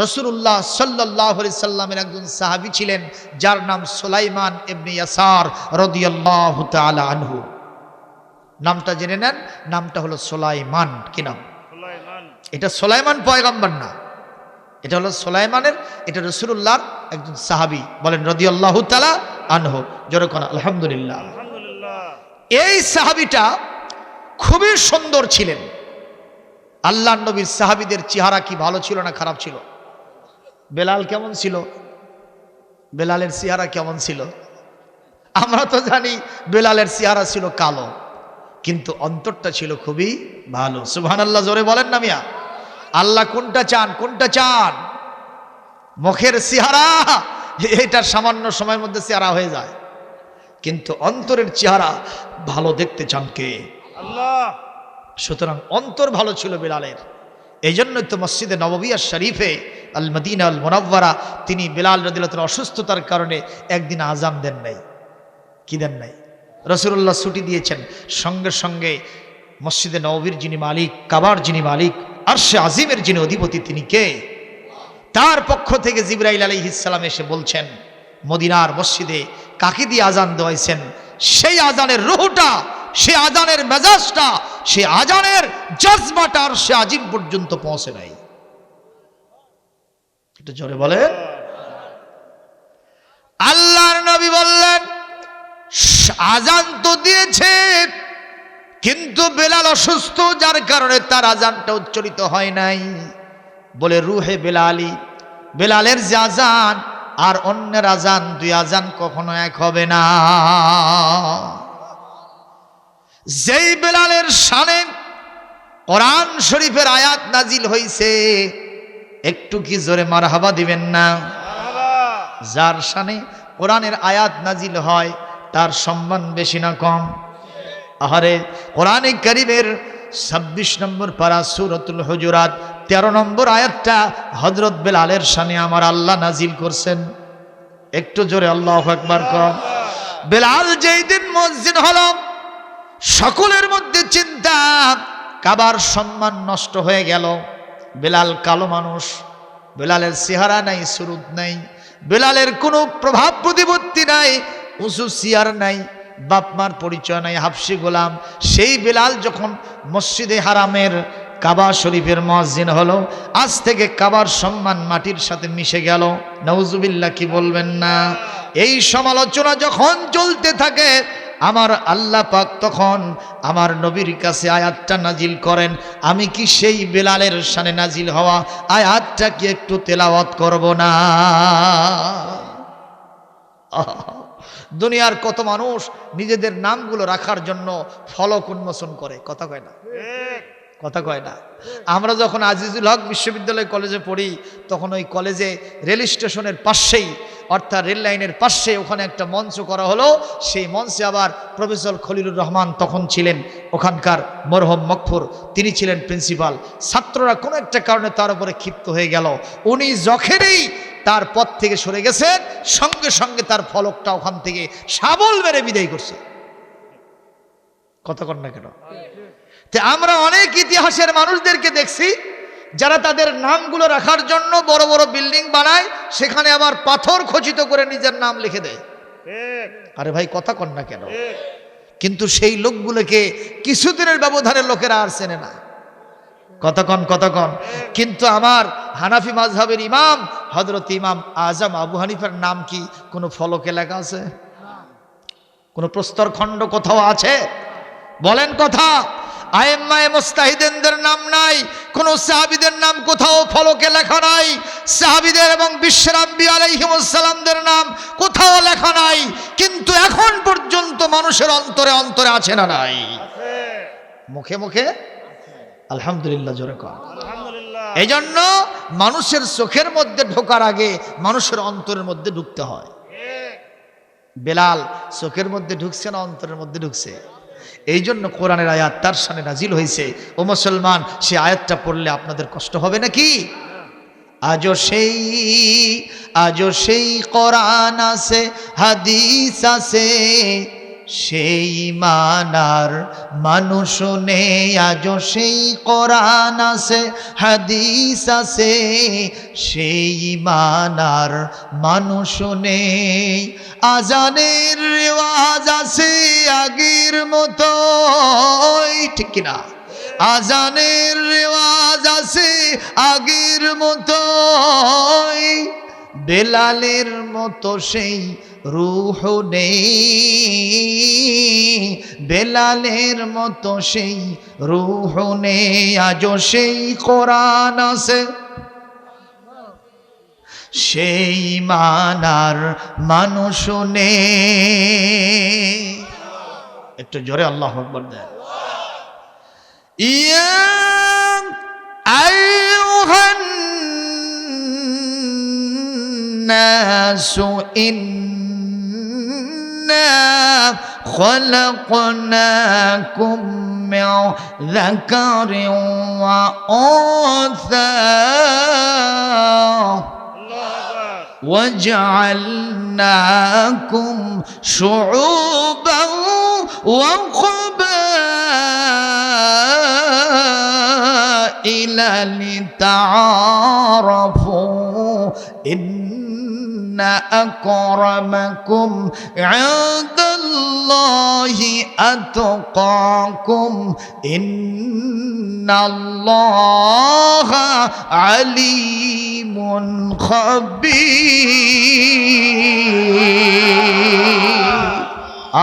রাসূলুল্লাহ সাল্লাল্লাহু আলাইহি সাল্লামের একজন সাহাবী ছিলেন যার নাম সুলাইমান ইবনে ইয়াসার রাদিয়াল্লাহু তাআলা আনহু। নামটা জেনে নেন, নামটা হলো সুলাইমান। কি নাম? এটা সুলাইমান পয়গম্বর না, এটা হলো সুলাইমানের, এটা রাসূলুল্লাহর একজন সাহাবী। বলেন রাদিয়াল্লাহু তাআলা আনহু, জোরে কোন আলহামদুলিল্লাহ। এই সাহাবীটা খুবই সুন্দর ছিলেন। আল্লাহর নবীর সাহাবীদের চেহারা কি ভালো ছিল না খারাপ ছিল? বেলাল কেমন ছিল? বেলালের চেহারা কেমন ছিল? আমরা তো জানি বেলালের চেহারা ছিল কালো, কিন্তু অন্তরটা ছিল খুবই ভালো। সুবহানাল্লাহ, জোরে বলেন না মিয়া। আল্লাহ কোনটা চান? কোনটা চান? মুখের চেহারা এটা সামান্য সময়ের মধ্যে চেহারা হয়ে যায়, কিন্তু অন্তরের চেহারা ভালো দেখতে চান কে? আল্লাহ। সুতরাং অন্তর ভালো ছিল বেলালের। এই জন্যই তো মসজিদে নববিয়া শরীফে আল মদিনা আল মুনাওয়ারা তিনি বেলাল রাদিয়াল্লাহু তাআলা অসুস্থতার কারণে একদিন আজান দেন নাই। কি দেন নাই? রাসূলুল্লাহ ছুটি দিয়েছেন, সঙ্গে সঙ্গে মসজিদে নববীর যিনি মালিক, কাবার যিনি মালিক, আরশে আজিমের যিনি অধিপতি, তিনি কে? তার পক্ষ থেকে জিবরাইল আলাইহিস সালাম এসে বলছেন, মদিনার মসজিদে কাকে দিয়ে আজান দেওয়াইছেন? সেই আজানের রুহটা, সে আজানের মেজাজটা, সে আজানের জজবাটা আরশে আজিম পর্যন্ত পৌঁছে নাই। একটু জোরে বলে। আল্লাহর নবী বললেন, আজান তো দিয়েছে, কিন্তু বেলাল অসুস্থ, যার কারণে তার আজানটা উচ্চারিত হয় নাই। বলে রুহে বেলালি, বেলালের যে আজান আর অন্যের আজান, দুই আজান কখনো এক হবে না। যেই বেলালের শানে কোরআন শরীফের আয়াত নাজিল হইছে, একটু কি জোরে মারহাবা দিবেন না? যার শানে কোরআনের আয়াত নাজিল হয় তার সম্মান বেশি না কম? আহারে, কোরআনে কারীমের 26 নম্বর পারা সূরাতুল হুজুরাত 13 নম্বর আয়াতটা হযরত বেলালের শানে আমার আল্লাহ নাজিল করছেন। একটু জোরে আল্লাহু আকবার কর। বেলাল যেই দিন মুয়াজ্জিন হলো, সকলের মধ্যে চিন্তা, কাবার সম্মান নষ্ট হয়ে গেল। বেলাল কালো মানুষ, বেলালের চেহারা নাই, সুরত নাই, বেলালের কোনো প্রভাব প্রতিপত্তি নাই, উঁচু চেয়ার নাই, বাপমার পরিচয় নাই, হাবশি গোলাম। সেই বেলাল যখন মসজিদে হারামের কাবা শরীফের মুয়াজ্জিন হলো, আজ থেকে কাবার সম্মান মাটির সাথে মিশে গেল। নাউজুবিল্লাহ, কি বলবেন না? এই সমালোচনা যখন চলতে থাকে, আমার আল্লাহ পাক তখন আমার নবীর কাছে আয়াতটা নাজিল করেন। আমি কি সেই বেলালের শানে নাজিল হওয়া আয়াতটা কি একটু তেলাওয়াত করব না? দুনিয়ার কত মানুষ নিজেদের নামগুলো রাখার জন্য ফলক উন্মোচন করে, কথা কয় না? কথা কয় না? আমরা যখন আজিজুল হক বিশ্ববিদ্যালয় কলেজে পড়ি, তখন ওই কলেজে রেল স্টেশনের পাশেই, অর্থাৎ রেল লাইনের পাশে, ওখানে একটা মঞ্চ করা হলো। সেই মঞ্চে আবার প্রফেসর খলিলুর রহমান তখন ছিলেন, ওখানকার মরহুম মকফুর, তিনি ছিলেন প্রিন্সিপাল। ছাত্ররা কোনো একটা কারণে তার উপরে ক্ষিপ্ত হয়ে গেল। উনি যখনই তার পথ থেকে সরে গেছেন, সঙ্গে সঙ্গে তার ফলকটা ওখান থেকে শাবল মেরে বিদায় করছে। কথা কন না কেন? আমরা অনেক ইতিহাসের মানুষদেরকে দেখছি যারা তাদের নামগুলো রাখার জন্য বড় বড় বিল্ডিং বানায়, সেখানে আবার পাথর খচিত করে নিজের নাম লিখে দেয়। আরে ভাই, কথা কন না কেন? কিন্তু সেই লোকগুলোকে কিছুদিনের ব্যবধানে লোকেরা আর চেনে না। কথা কন, কথা কন। কিন্তু আমার হানাফি মাযহাবের ইমাম হযরত ইমাম আজম আবু হানিফার নাম কি কোনো ফলকে লেখা আছে? কোনো প্রস্তরখণ্ড কোথাও আছে? বলেন কথা। আইম্মায়ে মুস্তাহিদিনদের নাম নাই, কোন সাহাবীদের নাম কোথাও ফলকে লেখা নাই। সাহাবীদের এবং বিশ্বের আম্বিয়া আলাইহিমুস সালামদের নাম কোথাও লেখা নাই, কিন্তু এখন পর্যন্ত মানুষের অন্তরে অন্তরে আছে না নাই? মুখে মুখে আলহামদুলিল্লাহ, জোরে কর আলহামদুলিল্লাহ। এই জন্য মানুষের চোখের মধ্যে ঢোকার আগে মানুষের অন্তরের মধ্যে ঢুকতে হয়। বেলাল চোখের মধ্যে ঢুকছে না, অন্তরের মধ্যে ঢুকছে। এই জন্য কোরআনের আয়াত তার শানে নাজিল হয়েছে। ও মুসলমান, সে আয়াতটা পড়লে আপনাদের কষ্ট হবে নাকি? আজও সেই কোরআন আছে, হাদিস আছে, সেই মানার মানুষ নেই, আজও সেই কোরআন আছে হাদিস আছে, সেই মানার মানুষ নেই। আজানের রেওয়াজ আছে আগের মতো, ঠিক কিনা? আজানের রেওয়াজ আছে আগের মতো, বেলালের মতো সেই রূহ নেই, বেলালের মতো সেই রূহ নেই, আজও সেই কোরআন আছে, সেই মানার মানুষ নেই। একটু জোরে আল্লাহু আকবার দেন। ইয়া আইয়ুহান নাসু ইন্না খলাকনাকুম মিন যাকারিন ওয়া উনসা وجعلناكم شعوبا وقبائل لتعارفوا إن أكرمكم عند الله أتقاكم إن الله عليم خبير।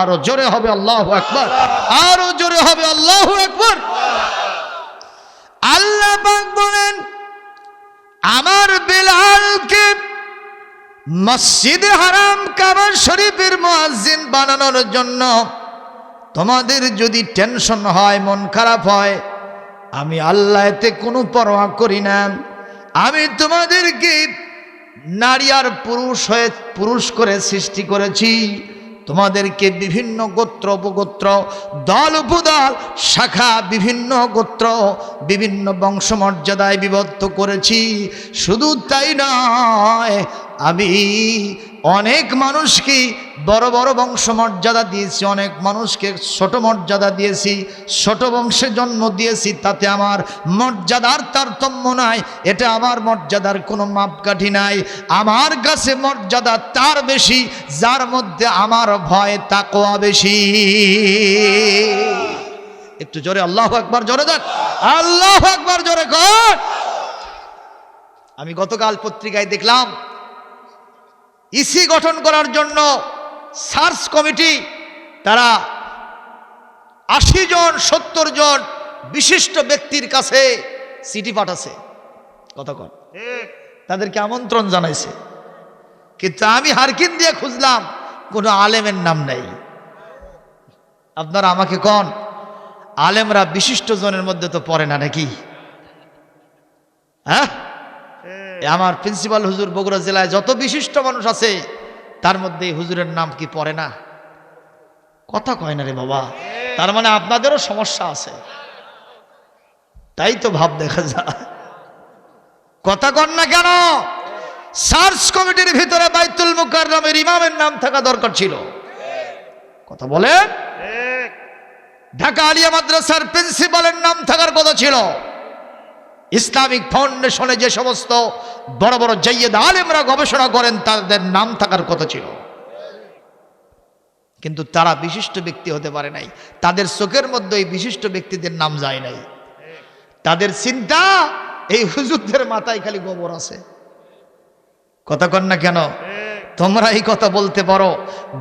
আরো জোরে হবে আল্লাহু আকবার, আরো জোরে হবে আল্লাহু আকবার। আল্লাহ পাক বলেন, আমার বেলালকে মসজিদে হারাম কাবা শরীফের মুয়াজ্জিন বানানোর জন্য তোমাদের যদি টেনশন হয়, মন খারাপ হয়, আমি আল্লাহ এতে কোনো পরোয়া করি না। আমি তোমাদেরকে নারী আর পুরুষ করে সৃষ্টি করেছি, তোমাদেরকে বিভিন্ন গোত্র উপগোত্র, দল উপদল, শাখা, বিভিন্ন গোত্র, বিভিন্ন বংশমর্যাদায় বিভক্ত করেছি। শুধু তাই নয়, আমি অনেক মানুষকে বড় বড় বংশমর্যাদা দিয়েছি, অনেক মানুষকে ছোট মর্যাদা দিয়েছি, ছোট বংশে জন্ম দিয়েছি, তাতে আমার মর্যাদার তারতম্য নাই, এটা আমার মর্যাদার কোনো মাপকাঠি নাই। আমার কাছে মর্যাদা তার বেশি যার মধ্যে আমার ভয় তাকওয়া বেশি। একটু জোরে আল্লাহু আকবার জোরে দেন, আল্লাহু আকবার জোরে কর। আমি গতকাল পত্রিকায় দেখলাম, ইসি গঠন করার জন্য সার্চ কমিটি তারা 80 জন 70 জন বিশিষ্ট ব্যক্তির কাছে চিঠি পাঠাচ্ছে, কতক্ষণ তাদেরকে আমন্ত্রণ জানাইছে, কিন্তু আমি হারকিন দিয়ে খুঁজলাম কোনো আলেমের নাম নাই। আপনারা আমাকে কোন আলেমরা বিশিষ্ট জনের মধ্যে তো পড়ে না নাকি? হ্যাঁ, আমার প্রিন্সিপাল হুজুর বগুড়া জেলায় যত বিশিষ্ট মানুষ আছে তার মধ্যে হুজুরের নাম কি পড়ে না? কথা কয় না রে বাবা। তার মানে আপনাদেরও সমস্যা আছে, তাই তো ভাব দেখা যায়। কথা কন না কেন? সার্চ কমিটির ভিতরে বাইতুল মুকাররমের ইমামের নাম থাকা দরকার ছিল। কথা বলেন। ঢাকা আলিয়া মাদ্রাসার প্রিন্সিপালের নাম থাকার কথা ছিল। ইসলামিক ফাউন্ডেশনে যে সমস্ত বড় বড় জাইয়েদ আলেমরা গবেষণা করেন তাদের নাম থাকার কথা ছিল, কিন্তু তারা বিশিষ্ট ব্যক্তি হতে পারে নাই। তাদের চোখের মধ্যে এই বিশিষ্ট ব্যক্তিদের নাম যায় নাই। তাদের চিন্তা এই হুজুরদের মাথায় খালি গোবর আছে। কথা কন না কেন? তোমরা এই কথা বলতে পারো,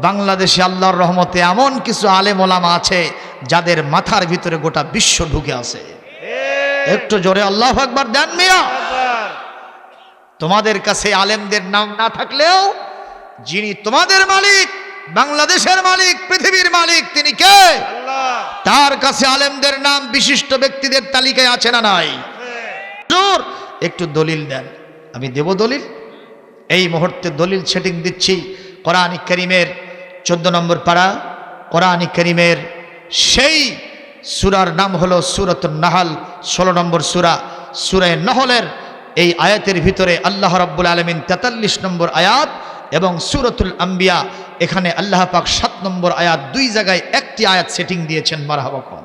বাংলাদেশে আল্লাহর রহমতে এমন কিছু আলেম ওলামা আছে যাদের মাথার ভিতরে গোটা বিশ্ব ঢুকে আছে। একটু জোরে আল্লাহু আকবার দেন মিয়া। তোমাদের কাছে আলেমদের নাম না থাকলেও যিনি তোমাদের মালিক, বাংলাদেশের মালিক, পৃথিবীর মালিক, তিনি কে? আল্লাহ। তার কাছে আলেমদের নাম বিশিষ্ট ব্যক্তিদের তালিকায় আছে না নাই? একটু দলিল দেন। আমি দেব দলিল, এই মুহূর্তে দলিল সেটিং দিচ্ছি। কোরআন কারীমের 14 নম্বর পারা, কোরআন কারীমের সেই সূরার নাম হলো সূরাতুন নাহল, 16 নম্বর সূরা। সূরা নাহলের এই আয়াতের ভিতরে আল্লাহ রাব্বুল আলামিন 43 নম্বর আয়াত এবং সূরাতুল আম্বিয়া, এখানে আল্লাহ পাক 7 নম্বর আয়াত, 2 জায়গায় একটি আয়াত সেটিং দিয়েছেন। মারহাবা কম,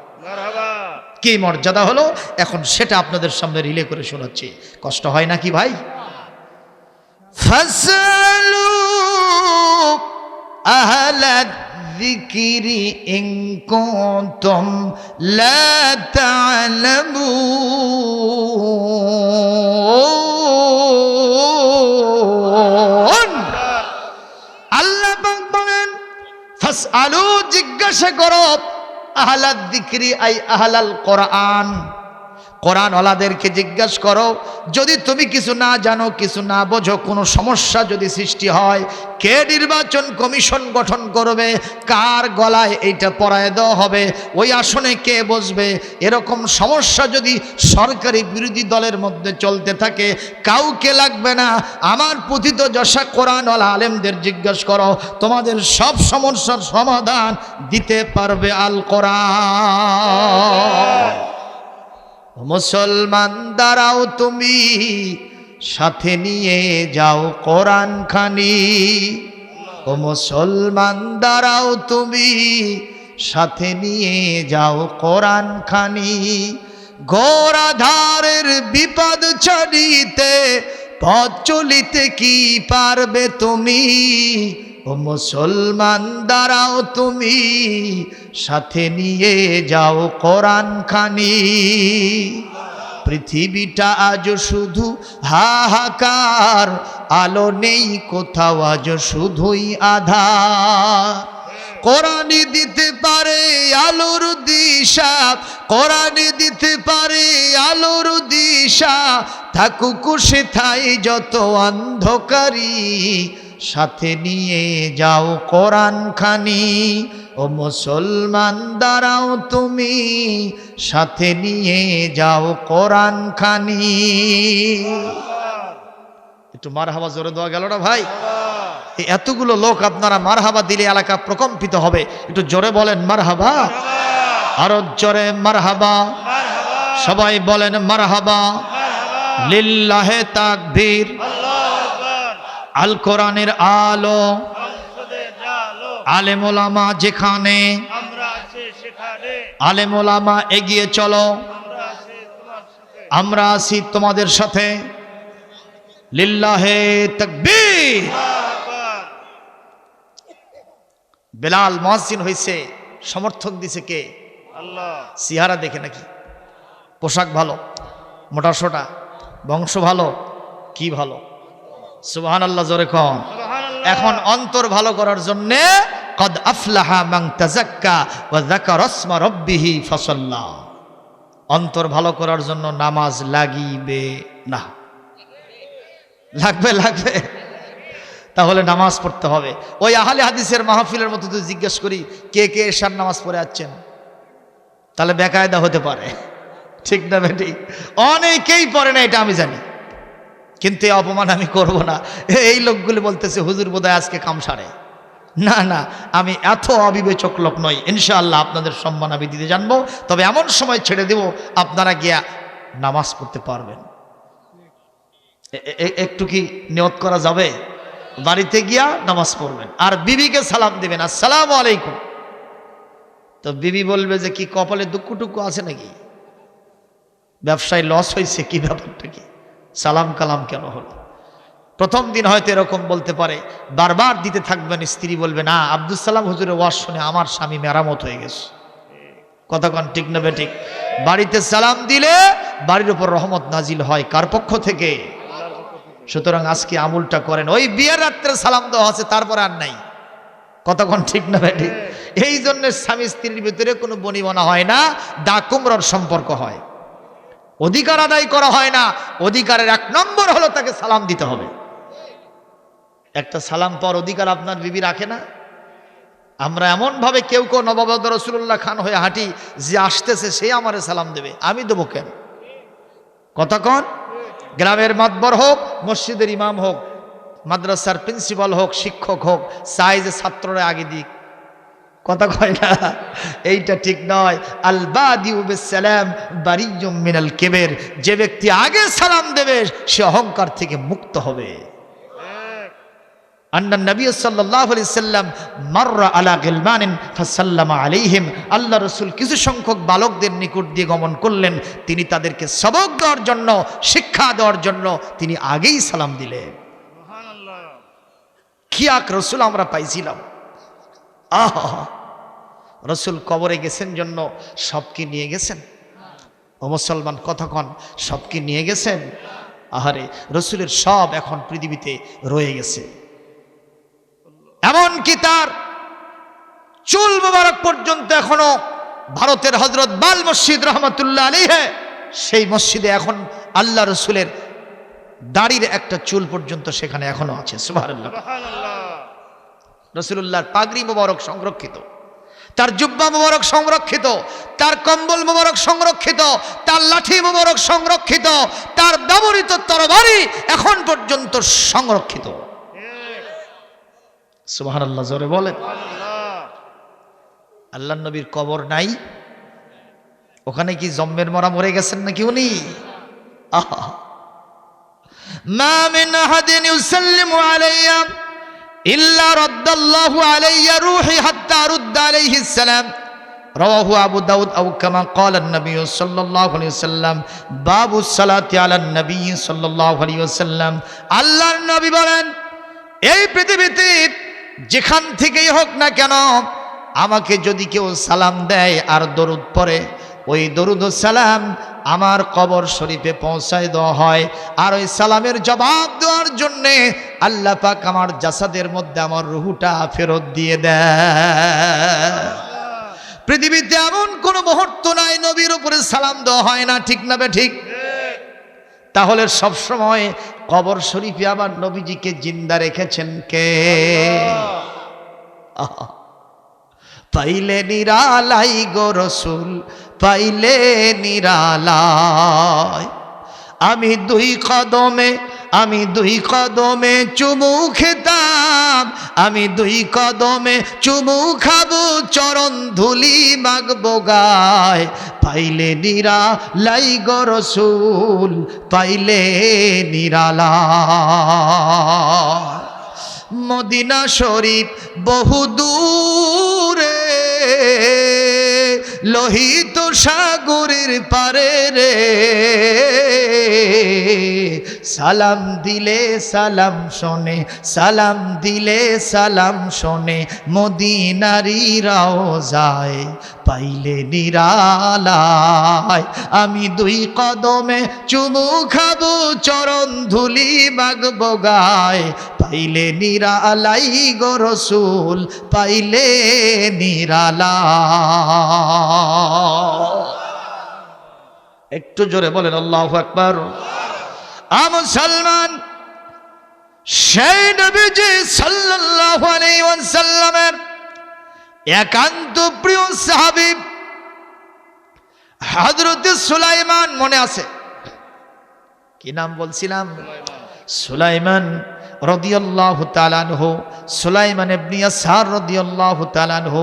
কি মর্যাদা হলো, এখন সেটা আপনাদের সামনে রিলে করে শোনাচ্ছি। কষ্ট হয় নাকি ভাই? ফাসআলু আহলাদ যিকরি ইন কুনতুম লা তা'লামুন। আল্লাহ পাক বলেন ফাসআলু, জিজ্ঞাসা করো, আহলাদ যিকরি আই আহলাল কোরআন, কোরআন ওয়ালাদেরকে জিজ্ঞাসা করো। যদি তুমি কিছু না জানো, কিছু না বোঝো, কোনো সমস্যা যদি সৃষ্টি হয়, কে নির্বাচন কমিশন গঠন করবে, কার গলায় এইটা পরায় দেওয়া হবে, ওই আসনে কে বসবে, এরকম সমস্যা যদি সরকারি বিরোধী দলের মধ্যে চলতে থাকে, কাউকে লাগবে না, আমার পতিত যশা কোরআনওয়ালা আলেমদের জিজ্ঞাসা করো, তোমাদের সব সমস্যার সমাধান দিতে পারবে আল কোরআন। মুসলমান দাঁড়াও, তুমি সাথে নিয়ে যাও কোরআন খানি। ও মুসলমান দাঁড়াও, তুমি সাথে নিয়ে যাও কোরআন খানি। ঘোরাধারের বিপদ ছাড়িতে পথ চলিতে কি পারবে তুমি? ও মুসলমান দাঁড়াও, তুমি সাথে নিয়ে যাও কোরআন খানি। পৃথিবীটা আজ শুধু হাহাকার, আলো নেই কোথাও, আজ শুধুই আধার। কোরআন দিতে পারে আলোর দিশা, কোরআন দিতে পারে আলোর দিশা, থাকুক সেথায় যত অন্ধকারী, সাথে নিয়ে যাও কোরআন খানি। ও মুসলমান দাঁড়াও, তুমি সাথে নিয়ে যাও কোরআন খানি। একটু মারহাবা জোরে দেওয়া গেল না ভাই? এতগুলো লোক আপনারা মারহাবা দিলে এলাকা প্রকম্পিত হবে। একটু জোরে বলেন মারহাবা, আরো জোরে মারহাবা, সবাই বলেন মারহাবা। লিল্লাহে তাকবীর। আল কোরআনের আলো, আলেম ওলামা যেখানে, আলেম ওলামা এগিয়ে চলো, আমরা আছি তোমাদের সাথে। লিল্লাহে তাকবীর। বেলাল মুয়াজ্জিন হয়েছে, সমর্থক দিছে কে? আল্লাহ। চেহারা দেখে নাকি? পোশাক ভালো, মোটা সোটা, বংশ ভালো, কি ভালো? সুবহানাল্লাহ জোরে কন। এখন অন্তর ভালো করার জন্য কদ আফলাহা মান তাযাক্কা ওয়া যাকারা ইসমা রাব্বিহি ফাসাল্লা। অন্তর ভালো করার জন্য নামাজ লাগিবে না? লাগবে, লাগবে। তাহলে নামাজ পড়তে হবে। ওই আহলে হাদিসের মাহফিলের মতো তো জিজ্ঞেস করি, কে কে এশার নামাজ পড়ে আছেন? তাহলে বেকায়দা হতে পারে, ঠিক না বেটি? অনেকেই পড়ে না, এটা আমি জানি, কিন্তু এই অপমান আমি করব না। এই লোকগুলি বলতেছে হুজুর বোধহয় আজকে কাম সারে। না না, আমি এত অবিবেচক লোক নই। ইনশাআল্লাহ আপনাদের সম্মান আমি দিতে জানবো, তবে এমন সময় ছেড়ে দেব আপনারা গিয়া নামাজ পড়তে পারবেন। একটু কি নিয়ত করা যাবে? বাড়িতে গিয়া নামাজ পড়বেন আর বিবিকে সালাম দিবেন, আসসালামু আলাইকুম। তো বিবি বলবে যে কি কপালে দুঃখ টুকু আছে নাকি, ব্যবসায় লস হয়েছে, কি ব্যাপারটা কি, সালাম কালাম কেন হলো? প্রথম দিন হয়তো এরকম বলতে পারে, বারবার দিতে থাকবেন। স্ত্রী বলবে না, আব্দুল সালাম হুজুরের ওয়াজ শুনে আমার স্বামী মেরামত হয়ে গেছে। কথা কন ঠিক না বেঠিক? বাড়িতে সালাম দিলে বাড়ির উপর রহমত নাজিল হয়, কার পক্ষ থেকে? সুতরাং আজকে আমলটা করেন। ওই বিয়ের রাত্রে সালাম দেওয়া আছে, তারপরে আর নাই। কতক্ষণ ঠিক না বেঠিক? এই জন্য স্বামী স্ত্রীর ভিতরে কোনো বনিবনা হয় না, ডাকুমরার সম্পর্ক হয়, অধিকার আদায় করা হয় না। অধিকারের 1 নম্বর হলো তাকে সালাম দিতে হবে। একটা সালাম পাওয়ার অধিকার আপনার বিবি রাখে না? আমরা এমন ভাবে কেউ কেউ নবাবত রাসূলুল্লাহ খান হয়ে হাঁটি, যে আসতেছে সে আমারে সালাম দেবে, আমি দেবো কেন? কতক্ষণ? গ্রামের মাতবর হোক, মসজিদের ইমাম হোক, মাদ্রাসার প্রিন্সিপাল হোক, শিক্ষক হোক, চাই যে ছাত্ররা আগে দিক। কথা কয় না? এইটা ঠিক নয়। আল বাদিউ বিসসালাম বারিয়্যুম মিনাল কিবর। যে ব্যক্তি আগে সালাম দেবে সে অহংকার থেকে মুক্ত হবে। আন্না নবী সাল্লাল্লাহু আলাইহি সাল্লাম মাররা আলা গিলমানিন ফাসাল্লামা আলাইহিম, আল্লাহ রাসূল কিছু সংখ্যক বালকদের নিকট দিয়ে গমন করলেন, তিনি তাদেরকে সবক দেওয়ার জন্য, শিক্ষা দেওয়ার জন্য তিনি আগেই সালাম দিলেন। সুবহানাল্লাহ, কি এক রাসূল আমরা পাইছিলাম। আহা, রাসূল কবরে গেছেন জন্য সব কি নিয়ে গেছেন? ও মুসলমান কথা কন, সব কি নিয়ে গেছেন? আহারে, রাসূলের সব এখন পৃথিবীতে রয়ে গেছে। এমনকি তার চুল মোবারক পর্যন্ত এখনো ভারতের হযরত বাল মসজিদ রহমাতুল্লাহ আলাইহি, সেই মসজিদে এখন আল্লাহ রাসূলের দাড়ির একটা চুল পর্যন্ত সেখানে এখনো আছে। সুবহানাল্লাহ, রাসূলুল্লাহর পাগড়ি মোবারক সংরক্ষিত, তার জুব্বা মোবারক সংরক্ষিত, তার কম্বল মোবারক সংরক্ষিত, তার লাঠি মোবারক সংরক্ষিত, তার ব্যবহৃত তরবারি এখন পর্যন্ত সংরক্ষিত। সুবহানাল্লাহ, জোরে বলেন। আল্লাহর নবীর কবর নাই, ওখানে কি জম্মের মরা মরে গেছেন নাকি উনি? আহা, মা মিন আহাদিন ইউসাল্লিমু আলাইয়া ইল্লা রাদ্দাল্লাহু আলাইয়া রূহি হাত্তা রুদ্দা আলাইহিস সালাম, রাওয়াহু আবু দাউদ আও কামা ক্বালা an-নবী সাল্লাল্লাহু আলাইহি ওয়াসাল্লাম, বাবুস সালাতি আলান নবী সাল্লাল্লাহু আলাইহি ওয়াসাল্লাম। আল্লাহর নবী বলেন, এই পৃথিবীতে যেখান থেকেই হোক না কেন, আমাকে যদি কেউ সালাম দেয় আর দরুদ পড়ে, ওই দরুদ ও সালাম আমার কবর শরীফে পৌঁছায় দেওয়া হয়, আর ওই সালামের জবাব দেওয়ার জন্যে আল্লাহ পাক আমার জাসাদের মধ্যে আমার রুহুটা ফেরত দিয়ে দেয়। পৃথিবীতে এমন কোনো মুহূর্ত নাই নবীর উপরে সালাম দেওয়া হয় না, ঠিক না বে ঠিক? তাহলে সব সময় কবর শরীফে আবার নবীজিকে জিন্দা রেখেছেন কে? পাইলে নিরালাই গো রাসূল, পাইলে নিরালাই, আমি দুই কদমে চুমু খেতাম, আমি দুই কদমে চুমু খাবো, চরণ ধুলি মাগবো গায়, পাইলে নিরালাই গো রাসূল, পাইলে নিরালাই। মদিনা শরীফ বহু দূরে, লোহিত সাগরের পারে রে, সালাম দিলে সালাম শোনে, সালাম দিলে সালাম শোনে, মদিনারি রওজায় পাইলে নিরালায়, আমি দুই কদমে চুমু খাবো, চরণ ধুলি মাগবো গায়, পাইলে নিরালাই গো রাসূল, পাইলে নিরালাই। একটু জোরে বলেন আল্লাহু আকবার। মুসলমান, সেই নবীজি সাল্লাল্লাহু আলাইহি ওয়াসাল্লামের একান্ত প্রিয় সাহাবী হযরত সুলাইমান, মনে আছে কি নাম বলছিলাম? সুলাইমান রাদিয়াল্লাহু তাআলা আনহু, সুলাইমান ইবনে ইয়াসার রাদিয়াল্লাহু তাআলা আনহু,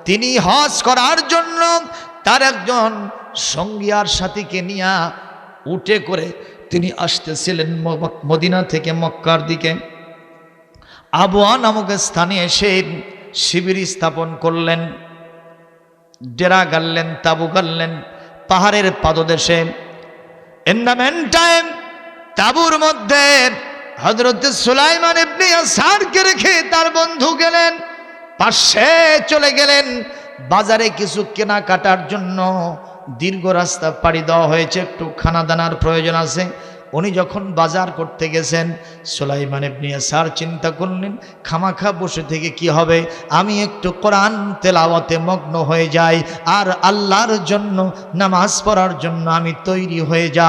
তিনি হজ করার জন্য তার একজন সঙ্গী আর সাথীকে নিয়ে উটে করে তিনি আসতেছিলেন মদিনা থেকে মক্কার দিকে। আবওয়া নামক স্থানে এসে শিবির স্থাপন করলেন, ডেরা গাড়লেন, তাবু গাড়লেন পাহাড়ের পাদদেশে। ইন দ্য মেন টাইম তাবুর মধ্যে হযরত সুলাইমান ইবনে ইয়াসারকে রেখে তার বন্ধু গেলেন, পাশে চলে গেলেন বাজারে কিছু কেনাকাটার জন্য। দীর্ঘ রাস্তা পাড়ি দেওয়া হয়েছে, একটু খানা দানার প্রয়োজন আছে। উনি যখন বাজার করতে গেছেন, সুলাইমান ইবনে ইয়াসার চিন্তা করলেন, খামাখা বসে থেকে কি হবে, আমি একটু কোরআন তেলাওয়াতে মগ্ন হয়ে যাই, আর আল্লাহর জন্য নামাজ পড়ার জন্য আমি তৈরি হয়ে যাই।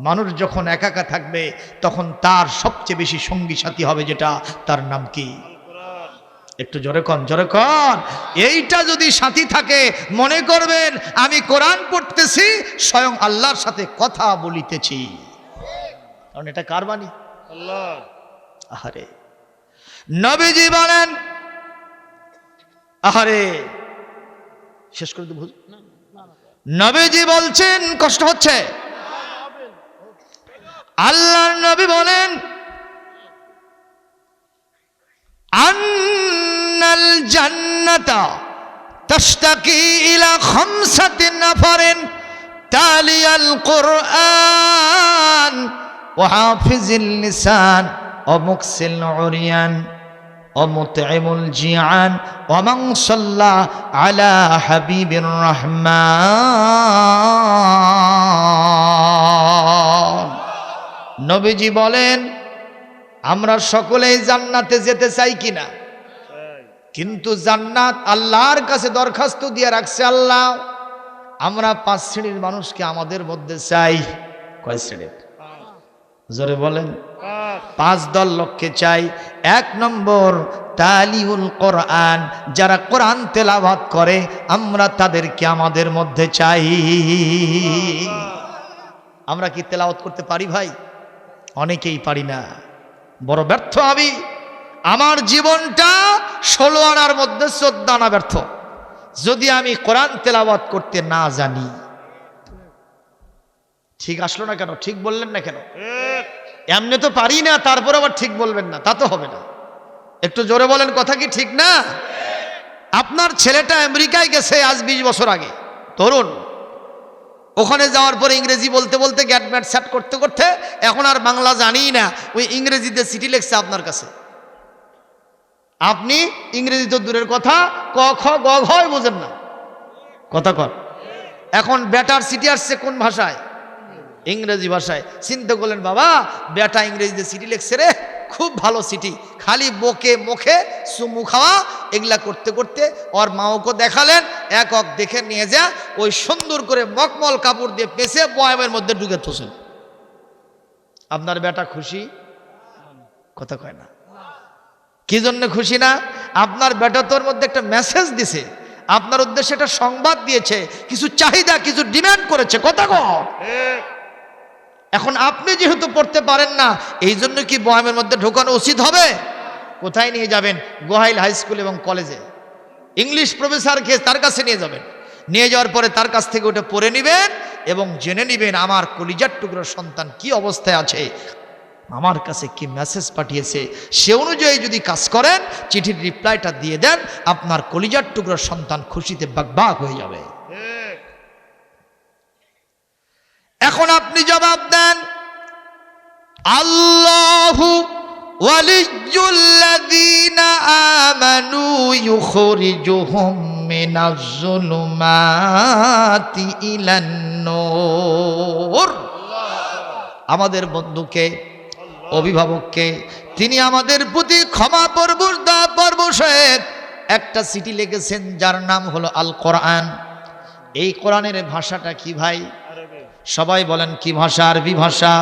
মানুষ যখন একা একা থাকবে তখন তার সবচেয়ে বেশি সঙ্গী সাথী হবে যেটা, তার নাম কি? একটু জোরে কন, জোরে কন। এইটা যদি সাথী থাকে, মনে করবেন আমি কোরআন পড়তেছি, স্বয়ং আল্লাহর সাথে কথা বলিতেছি। কারণ এটা কার বাণী? আল্লাহ। আহারে, নবীজি বলেন, আহারে শেষ করে দেব। নবীজি বলছেন কষ্ট হচ্ছে। আল্লাহর নবী বলেন, আন্নাল জান্নাতা তাশতাকি ইলা খামসাতি নাফারিন তালিয়াল কুরআন ওয়া হাফিজিল লিসান ওয়া মুকসিল উরিয়ান ওয়া মুতঈমুল জিআন ওয়া মান সাল্লা আলা হাবিবির রহমান। নবীজি বলেন আমরা সকলেই জান্নাতে যেতে চাই কিনা, কিন্তু জান্নাত আল্লাহর কাছে দরখাস্ত দিয়ে রাখছে, আল্লাহ আমরা 5 শ্রেণীর মানুষকে আমাদের মধ্যে চাই। কয় শ্রেণীর? জোরে বলেন। 5 দল লোককে চাই। 1 নম্বর তালিউল কোরআন, যারা কোরআন তেলাওয়াত করে আমরা তাদেরকে আমাদের মধ্যে চাই। আমরা কি তেলাওয়াত করতে পারি ভাই? অনেকেই পারি না, বড় ব্যর্থ আমি। আমার জীবনটা 16 আনার মধ্যে 14 আনা ব্যর্থ, যদি আমি কোরআন তেলাওয়াত করতে না জানি। ঠিক আসলো না কেন? ঠিক বললেন না কেন? এমনি তো পারি না, তারপর আবার ঠিক বলবেন না, তা তো হবে না। একটু জোরে বলেন, কথা কি ঠিক না? আপনার ছেলেটা আমেরিকায় গেছে আজ 20 বছর আগে, তরুণ। ওখানে যাওয়ার পরে ইংরেজি বলতে বলতে গ্যাটম্যাট সেট করতে করতে এখন আর বাংলা জানিই না, ওই ইংরেজিতে চিঠি লিখছে আপনার কাছে। আপনি ইংরেজি তো দূরের কথা, ক খ গ ঘ বোঝেন না, কথা কর। এখন বেটার চিঠি আসছে কোন ভাষায়? ইংরেজি ভাষায়। চিন্তা করলেন, বাবা বেটা ইংরেজিতে চিঠি লিখছে রে, খুব ভালো চিঠি, খালি বকে মুখে চুমু খাওয়া এগুলা করতে করতে ওর মাওকে দেখালেন। একক দেখে নিয়ে যা ওই সুন্দর করে মকমল কাপড় দিয়ে পেঁচে বয়ামের মধ্যে ঢুকে থুসেন। আপনার বেটা খুশি? কথা কয় না। কি জন্য খুশি না? আপনার বেটা তোর মধ্যে একটা মেসেজ দিছে, আপনার উদ্দেশ্যে একটা সংবাদ দিয়েছে, কিছু চাহিদা, কিছু ডিমান্ড করেছে, কথা কও। এখন আপনি যেহেতু পড়তে পারেন না, এই জন্য কি বয়ামের মধ্যে ঢোকানো উচিত হবে? কোথায় নিয়ে যাবেন? গোহাইল হাই স্কুল এবং কলেজে ইংলিশ প্রফেসরকে তার কাছে নিয়ে যাবেন। নিয়ে যাওয়ার পরে তার কাছ থেকে ওটা পড়ে নেবেন এবং জেনে নেবেন আমার কলিজার টুকরো সন্তান কি অবস্থায় আছে, আমার কাছে কি মেসেজ পাঠিয়েছে। সে অনুযায়ী যদি কাজ করেন, চিঠির রিপ্লাইটা দিয়ে দেন, আপনার কলিজার টুকরো সন্তান খুশিতে বাগবাগ হয়ে যাবে। এখন আপনি জবাব দেন, আল্লাহু ওয়ালিয়্যুল্লাযীনা আমানু ইউখরিজুহুম মিনাজ যুলুমাতি ইলান নূর। আমাদের বন্ধুকে, অভিভাবককে, তিনি আমাদের প্রতি ক্ষমা পরবশ একটা চিঠি লিখেছেন যার নাম হলো আল কোরআন। এই কোরআনের ভাষাটা কি ভাই? সবাই বলেন কি ভাষা? আরবি ভাষা।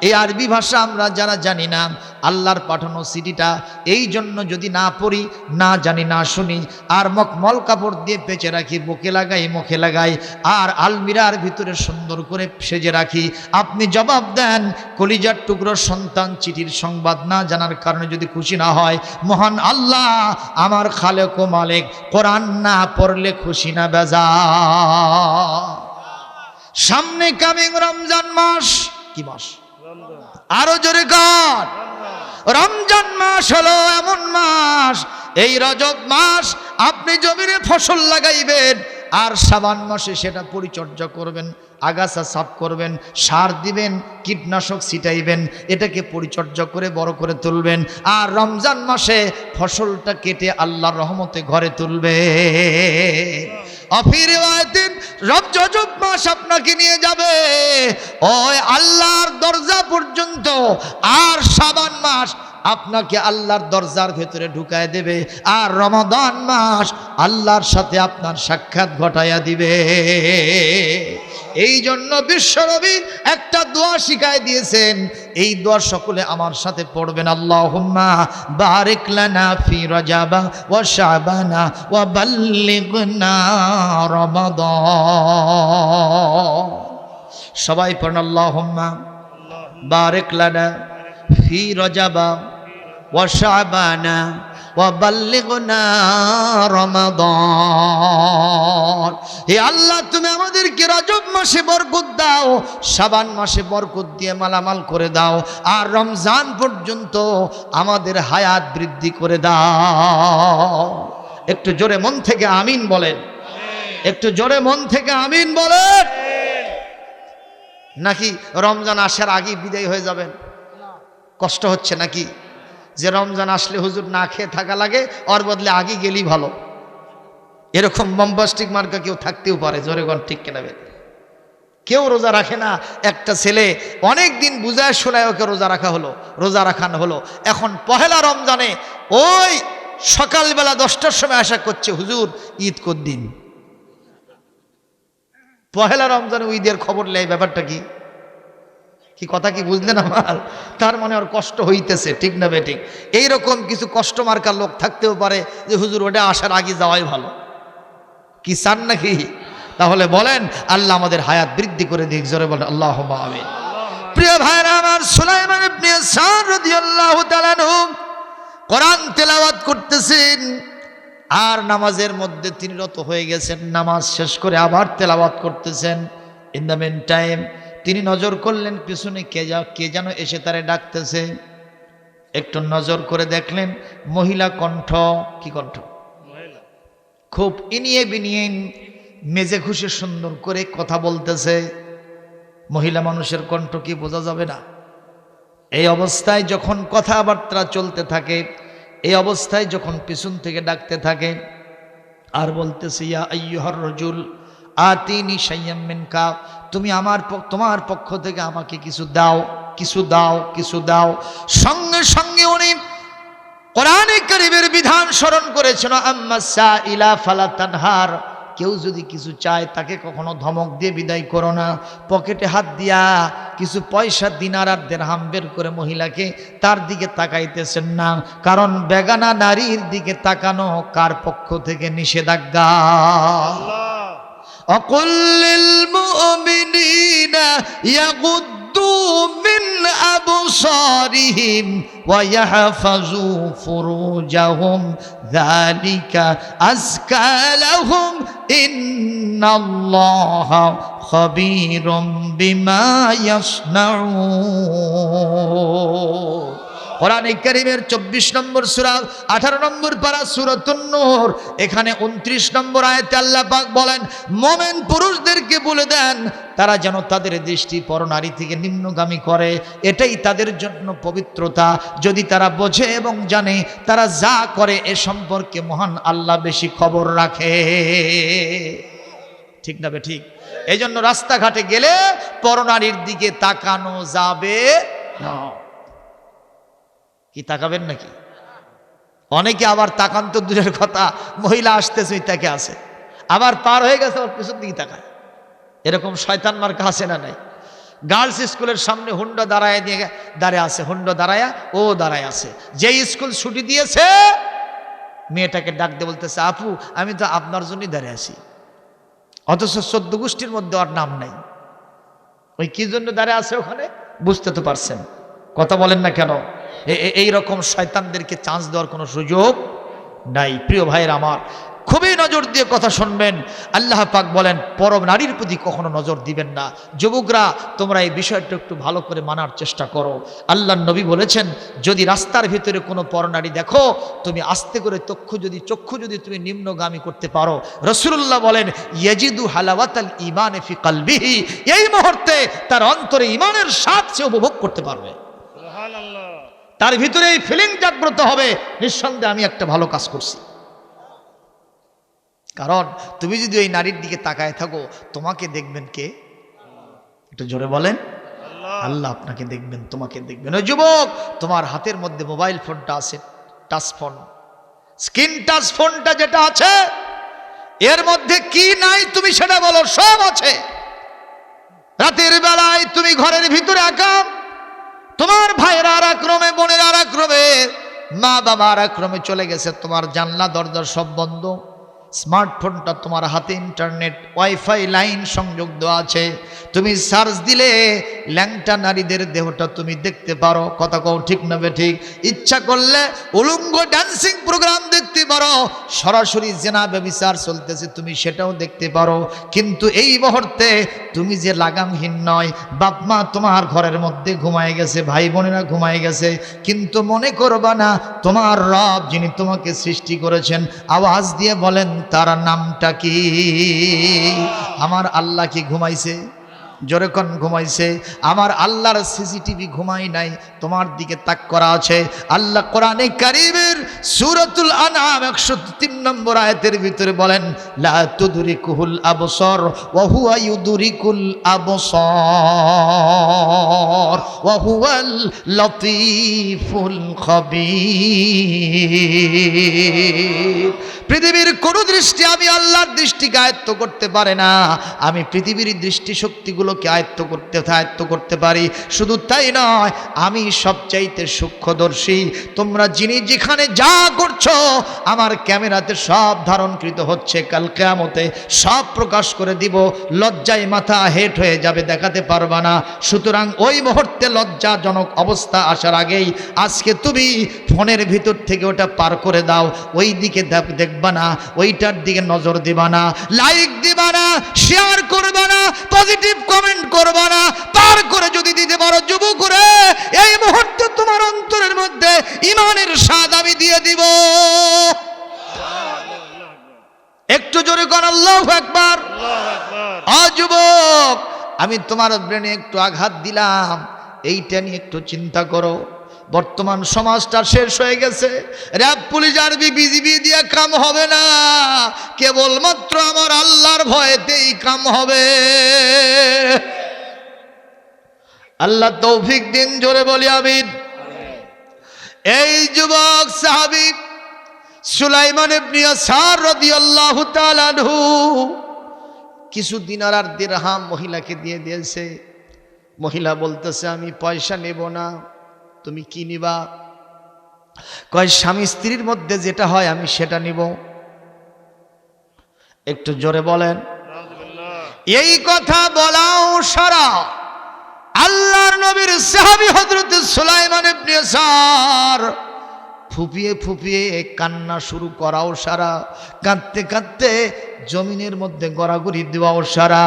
এই আরবি ভাষা আমরা যারা জানি না, আল্লাহর পাঠানো সিটিটা এই জন্য যদি না পড়ি, না জানি, না শুনি, আর মকমল কাপড় দিয়ে পেঁচে রাখি, বুকে লাগাই, মুখে লাগাই, আর আলমিরার ভিতরে সুন্দর করে সেজে রাখি, আপনি জবাব দেন কলিজার টুকরো সন্তান চিঠির সংবাদ না জানার কারণে যদি খুশি না হয়, মহান আল্লাহ আমার খালেক ও মালিক কোরআন না পড়লে খুশি না বেজার। সামনে কামিং রমজান মাস। কি মাস? আরো জোরে কর। রমজান মাস হলো এমন মাস, এই রজব মাস আপনি জমিনে ফসল লাগাইবেন, আর শাবান মাসে সেটা পরিচর্যা করবেন, আগাছা সাফ করবেন, সার দিবেন, কীটনাশক ছিটাইবেন, এটাকে পরিচর্যা করে বড় করে তুলবেন, আর রমজান মাসে ফসলটা কেটে আল্লাহর রহমতে ঘরে তুলবে। রজব মাস আপনাকে নিয়ে যাবে ওই আল্লাহর দরজা পর্যন্ত, আর শাবান মাস আপনাকে আল্লাহর দরজার ভেতরে ঢুকায় দেবে, আর রমাদান মাস আল্লাহর সাথে আপনার সাক্ষাৎ ঘটাইয়া দিবে। এই জন্য বিশ্বনবী একটা দোয়া শিখায় দিয়েছেন, এই দোয়া সকলে আমার সাথে পড়বেন। আল্লাহুম্মা বারিক লানা ফি রজাবা ওয়া শাবানা ওয়া বাল্লিগনা রমাদান। সবাই পড়ুন আল্লাহুম্মা বারিক লানা ফি রজাবা ওয়া শাবানা ওয়া বাল্লিগনা রমাদান। হে আল্লাহ, তুমি আমাদেরকে রজব মাসে বরকত দাও, শাবান মাসে বরকত দিয়ে মালামাল করে দাও, আর রমজান পর্যন্ত আমাদের হায়াত বৃদ্ধি করে দাও। একটু জোরে মন থেকে আমিন বলেন, একটু জোরে মন থেকে আমিন বলেন। নাকি রমজান আসার আগে বিদায় হয়ে যাবেন? কষ্ট হচ্ছে নাকি যে রমজান আসলে হুজুর না খেয়ে থাকা লাগে, ওর বদলে আগে গেলেই ভালো? এরকম বম্বাস্টিক মার্কা কেউ থাকতেও পারে, জোরে গণ ঠিক কেনা? কেউ রোজা রাখে না। একটা ছেলে অনেক দিন বুঝায় শোনায় ওকে রোজা রাখা হলো, রোজা রাখানো হলো। এখন পহেলা রমজানে ওই সকালবেলা 10টার সময় আশা করছে, হুজুর ঈদ কোন দিন? পহেলা রমজানে ঈদের খবর নেই। ব্যাপারটা কি? কি কথা কি বুঝলেন আমার? তার মানে ওর কষ্ট হইতেছে, ঠিক না বেঠিক? এইরকম কিছু কষ্ট মার্কার লোক থাকতেও পারে যে হুজুর ওটা আসার আগে যাওয়াই ভালো। কি চান নাকি? তাহলে বলেন আল্লাহ আমাদের হায়াত বৃদ্ধি করে দিক, জোরে বলেন আল্লাহুম্মা আমিন। প্রিয় ভাইরা আমার, সুলাইমান ইবনে ইয়াসার রাদিয়াল্লাহু তাআলা আনহু কোরআন তেলাওয়াত করতেছেন, আর নামাজের মধ্যে তিনি রত হয়ে গেছেন। নামাজ শেষ করে আবার তেলাওয়াত করতেছেন। ইন দ্য মেন টাইম তিনি নজর করলেন পিছনে কে যেন এসে তারে ডাকতেছে। একটু নজর করে দেখলেন মহিলা কণ্ঠ। কি কণ্ঠ? খুব ইনিয়ে বিনিয়ে মেজে ঘুষে সুন্দর করে কথা বলতেছে। মহিলা মানুষের কণ্ঠ কি বোঝা যাবে না? এই অবস্থায় যখন কথাবার্তা চলতে থাকে, এই অবস্থায় যখন পিছন থেকে ডাকতে থাকে আর বলতেছে, ইয়া আইয়ুহার রাজুল আতিনি শাইয়্যাম মিনকা, তুমি তোমার পক্ষ থেকে আমাকে কিছু দাও, কিছু দাও, কিছু দাও। সঙ্গে সঙ্গে উনি কোরআনে কারীমের বিধান স্মরণ করেছেন, আম্মা সাইলা ফালা তানহার, কেউ যদি কিছু চায় তাকে কখনো ধমক দিয়ে বিদায় করো না। পকেটে হাত দিয়া কিছু পয়সা দিনার আর দিরহাম বের করে মহিলাকে তার দিকে তাকাইতেছেন না, কারণ বেগানা নারীর দিকে তাকানো কার পক্ষ থেকে নিষেধাজ্ঞা? অকুল লিল মুমিনিনা ইয়াগুদ্দু মিন আবসারিহিম ওয়া ইয়াহফাজু ফুরুজাহুম যালিকা আযকা লাহুম ইন্নাল্লাহা খাবীরুম বিমা ইয়াসনাউন। কোরআনে কারীমের 24 নম্বর সূরা 18 নম্বর পারা সূরাতুন নূর, এখানে 29 নম্বর আয়াতে আল্লাহ পাক বলেন, মুমিন পুরুষদেরকে বলে দেন তারা যেন তাদের দৃষ্টি পরনারী থেকে নিম্নগামী করে, এটাই তাদের জন্য পবিত্রতা। যদি তারা বোঝে এবং জানে, তারা যা করে এ সম্পর্কে মহান আল্লাহ বেশি খবর রাখে। ঠিক না বে ঠিক? এই জন্য রাস্তাঘাটে গেলে পরনারীর দিকে তাকানো যাবে না। কি তাকাবেন নাকি? অনেকে আবার তাকান তো দূরের কথা, মহিলা আসতেছে তাকে আছে, আবার পার হয়ে গেছে ওর পিছন দিকে তাকায়। এরকম শয়তান মার্কা আছে না নাই? গার্লস স্কুলের সামনে হুন্ডা দাঁড়ায় আছে, হুন্ডা দাঁড়ায় আছে। যে স্কুল ছুটি দিয়েছে মেয়েটাকে ডাক দিয়ে বলতেছে, আপু আমি তো আপনার জন্যই দাঁড়িয়ে আছি, অথচ 14 গোষ্ঠীর মধ্যে ওর নাম নাই। ওই কি জন্য দাঁড়িয়ে আছে ওখানে? বুঝতে তো পারছেন, কথা বলেন না কেন? এই রকম শয়তানদেরকে চান্স দেওয়ার কোনো সুযোগ নাই। প্রিয় ভাইয়ের আমার, খুবই নজর দিয়ে কথা শুনবেন। আল্লাহ পাক বলেন পর নারীর প্রতি কখনো নজর দিবেন না। যুবকরা তোমরা এই বিষয়টা একটু ভালো করে মানার চেষ্টা করো। আল্লাহর নবী বলেছেন, যদি রাস্তার ভিতরে কোনো পরনারী দেখো, তুমি আস্তে করে চক্ষু যদি তুমি নিম্নগামী করতে পারো, রাসূলুল্লাহ বলেন ইয়াজিদু হালাওয়াতাল ঈমানি ফি কলবিহি, এই মুহূর্তে তার অন্তরে ঈমানের স্বাদ সে উপভোগ করতে পারবে। সুবহানাল্লাহ। তার ভিতরে এই ফিলিং জাগ্রত হবে, নিঃসন্দেহে আমি একটা ভালো কাজ করছি। কারণ তুমি যদি ওই নারীর দিকে তাকায় থাকো, তোমাকে দেখবেন কে? একটু জোরে বলেন। আল্লাহ আপনাকে দেখবেন, তোমাকে দেখবেন। ওই যুবক, তোমার হাতের মধ্যে মোবাইল ফোনটা আছে, টাচ ফোন, স্ক্রিন টাচ ফোনটা যেটা আছে, এর মধ্যে কি নাই তুমি সেটা বলো, সব আছে। রাতের বেলায় তুমি ঘরের ভিতরে একা, তোমার ভাইয়ের আর এক রুমে, বোনের আর এক রুমে, মা বাবা আর এক রুমে চলে গেছে, তোমার জানলা দরজা সব বন্ধ, স্মার্টফোনটা তোমার হাতে, ইন্টারনেট ওয়াইফাই লাইন সংযোগ দেওয়া আছে, তুমি সার্চ দিলে ল্যাংটা নারীদের দেহটা তুমি দেখতে পারো। কথা কও ঠিক না বেঠিক? ইচ্ছা করলে উলঙ্গ ডান্সিং প্রোগ্রাম দেখতে পারো, সরাসরি জেনা ব্যভিচার চলতেছে তুমি সেটাও দেখতে পারো। কিন্তু এই মুহূর্তে তুমি যে লাগামহীন নয়, বাপ মা তোমার ঘরের মধ্যে ঘুমায় গেছে, ভাই বোনেরা ঘুমায় গেছে, কিন্তু মনে করবা না তোমার রব যিনি তোমাকে সৃষ্টি করেছেন, আওয়াজ দিয়ে বলেন তার নামটা কি? আমার আল্লাহ কি ঘুমাইছে? জোরে কোন ঘুমাইছে? আমার আল্লাহর সিসিটিভি ঘুমাই নাই, তোমার দিকে তাক করা আছে। আল্লাহ কোরআনে কারীমের সূরাতুল আনআম 103 নম্বর আয়াতের ভিতরে বলেন, লা তুদরিকুহুল আবসার ওয়া হুয়া ইউদরিকুল আবসার ওয়া হুয়াল লতীফুল খবীর। পৃথিবীর কোন দৃষ্টি আমি আল্লাহর দৃষ্টিকে আয়ত্ত করতে পারে না, আমি পৃথিবীর দৃষ্টি শক্তিগুলোকে আয়ত্ত করতে পারি। শুধু তাই নয়, আমি সবচাইতে সূক্ষ্মদর্শী। তোমরা যিনি যেখানে যা করছো আমার ক্যামেরাতে সব ধারণকৃত হচ্ছে, কাল কিয়ামতে সব প্রকাশ করে দিব। লজ্জায় মাথা হেট হয়ে যাবে, দেখাতে পারবা না। সুতরাং ওই মুহূর্তে লজ্জাজনক অবস্থা আসার আগেই আজকে তুমি ফোনের ভিতর থেকে ওটা পার করে দাও। ওই দিকে দেখবা না, ওইটার দিকে নজর দিবা না, লাইক দিবা না, শেয়ার করবা না, পজিটিভ কমেন্ট করবা না। পার করে যদি দিতে পারো যুবক করে, এই মুহূর্তে তোমার অন্তরের মধ্যে ঈমানের স্বাদ আমি দিয়ে দিব। একটু জোরে কর আল্লাহু আকবার। যুবক, আমি তোমার ব্রেনে একটু আঘাত দিলাম, এইটা নিয়ে একটু চিন্তা করো। বর্তমান সমাজটা শেষ হয়ে গেছে। র‍্যাব, পুলিশ, আর্মি, বিজিবি দিয়ে কাম হবে না, কেবলমাত্র আমার আল্লাহর ভয়েতেই কাম হবে। আল্লাহ তৌফিক দিন, জোরে বলি আমিন। এই যুবক সাহাবী সুলাইমান ইবনে ইয়াসার রাদিয়াল্লাহু তাআলা আনহু কিছু দিনার আর দিরহাম মহিলাকে দিয়ে দিয়েছে। মহিলা বলতেছে, আমি পয়সা নেব না, তুমি কি নিবা? কয়, স্বামী স্ত্রীর মধ্যে যেটা হয় আমি সেটা নিব। একটু জোরে বলেন। এই কথা বলাও সারা আল্লাহর নবীর সাহাবী হযরত সুলাইমান ইবনে ইয়াসার ফুপিয়ে ফুপিয়ে কান্না শুরু করাও সারা, কাঁদতে কাঁদতে জমিনের মধ্যে গড়াগড়ি দেওয়াও সারা।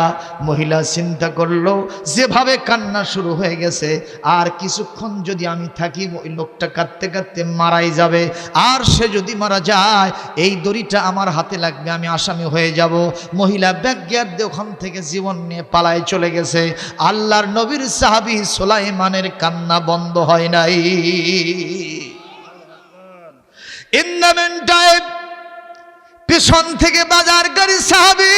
মহিলা চিন্তা করলো, যেভাবে কান্না শুরু হয়ে গেছে, আর কিছুক্ষণ যদি আমি থাকি ওই লোকটা কাঁদতে কাঁদতে মারাই যাবে, আর সে যদি মারা যায় এই দড়িটা আমার হাতে লাগবে, আমি আসামি হয়ে যাব। মহিলা ব্যাজ্ঞার দিয়ে ওখান থেকে জীবন নিয়ে পালায় চলে গেছে। আল্লাহর নবীর সাহাবী সুলাইমানের কান্না বন্ধ হয় নাই। ইন দ্য মেন টাইম পিছন থেকে বাজারকারী সাহাবী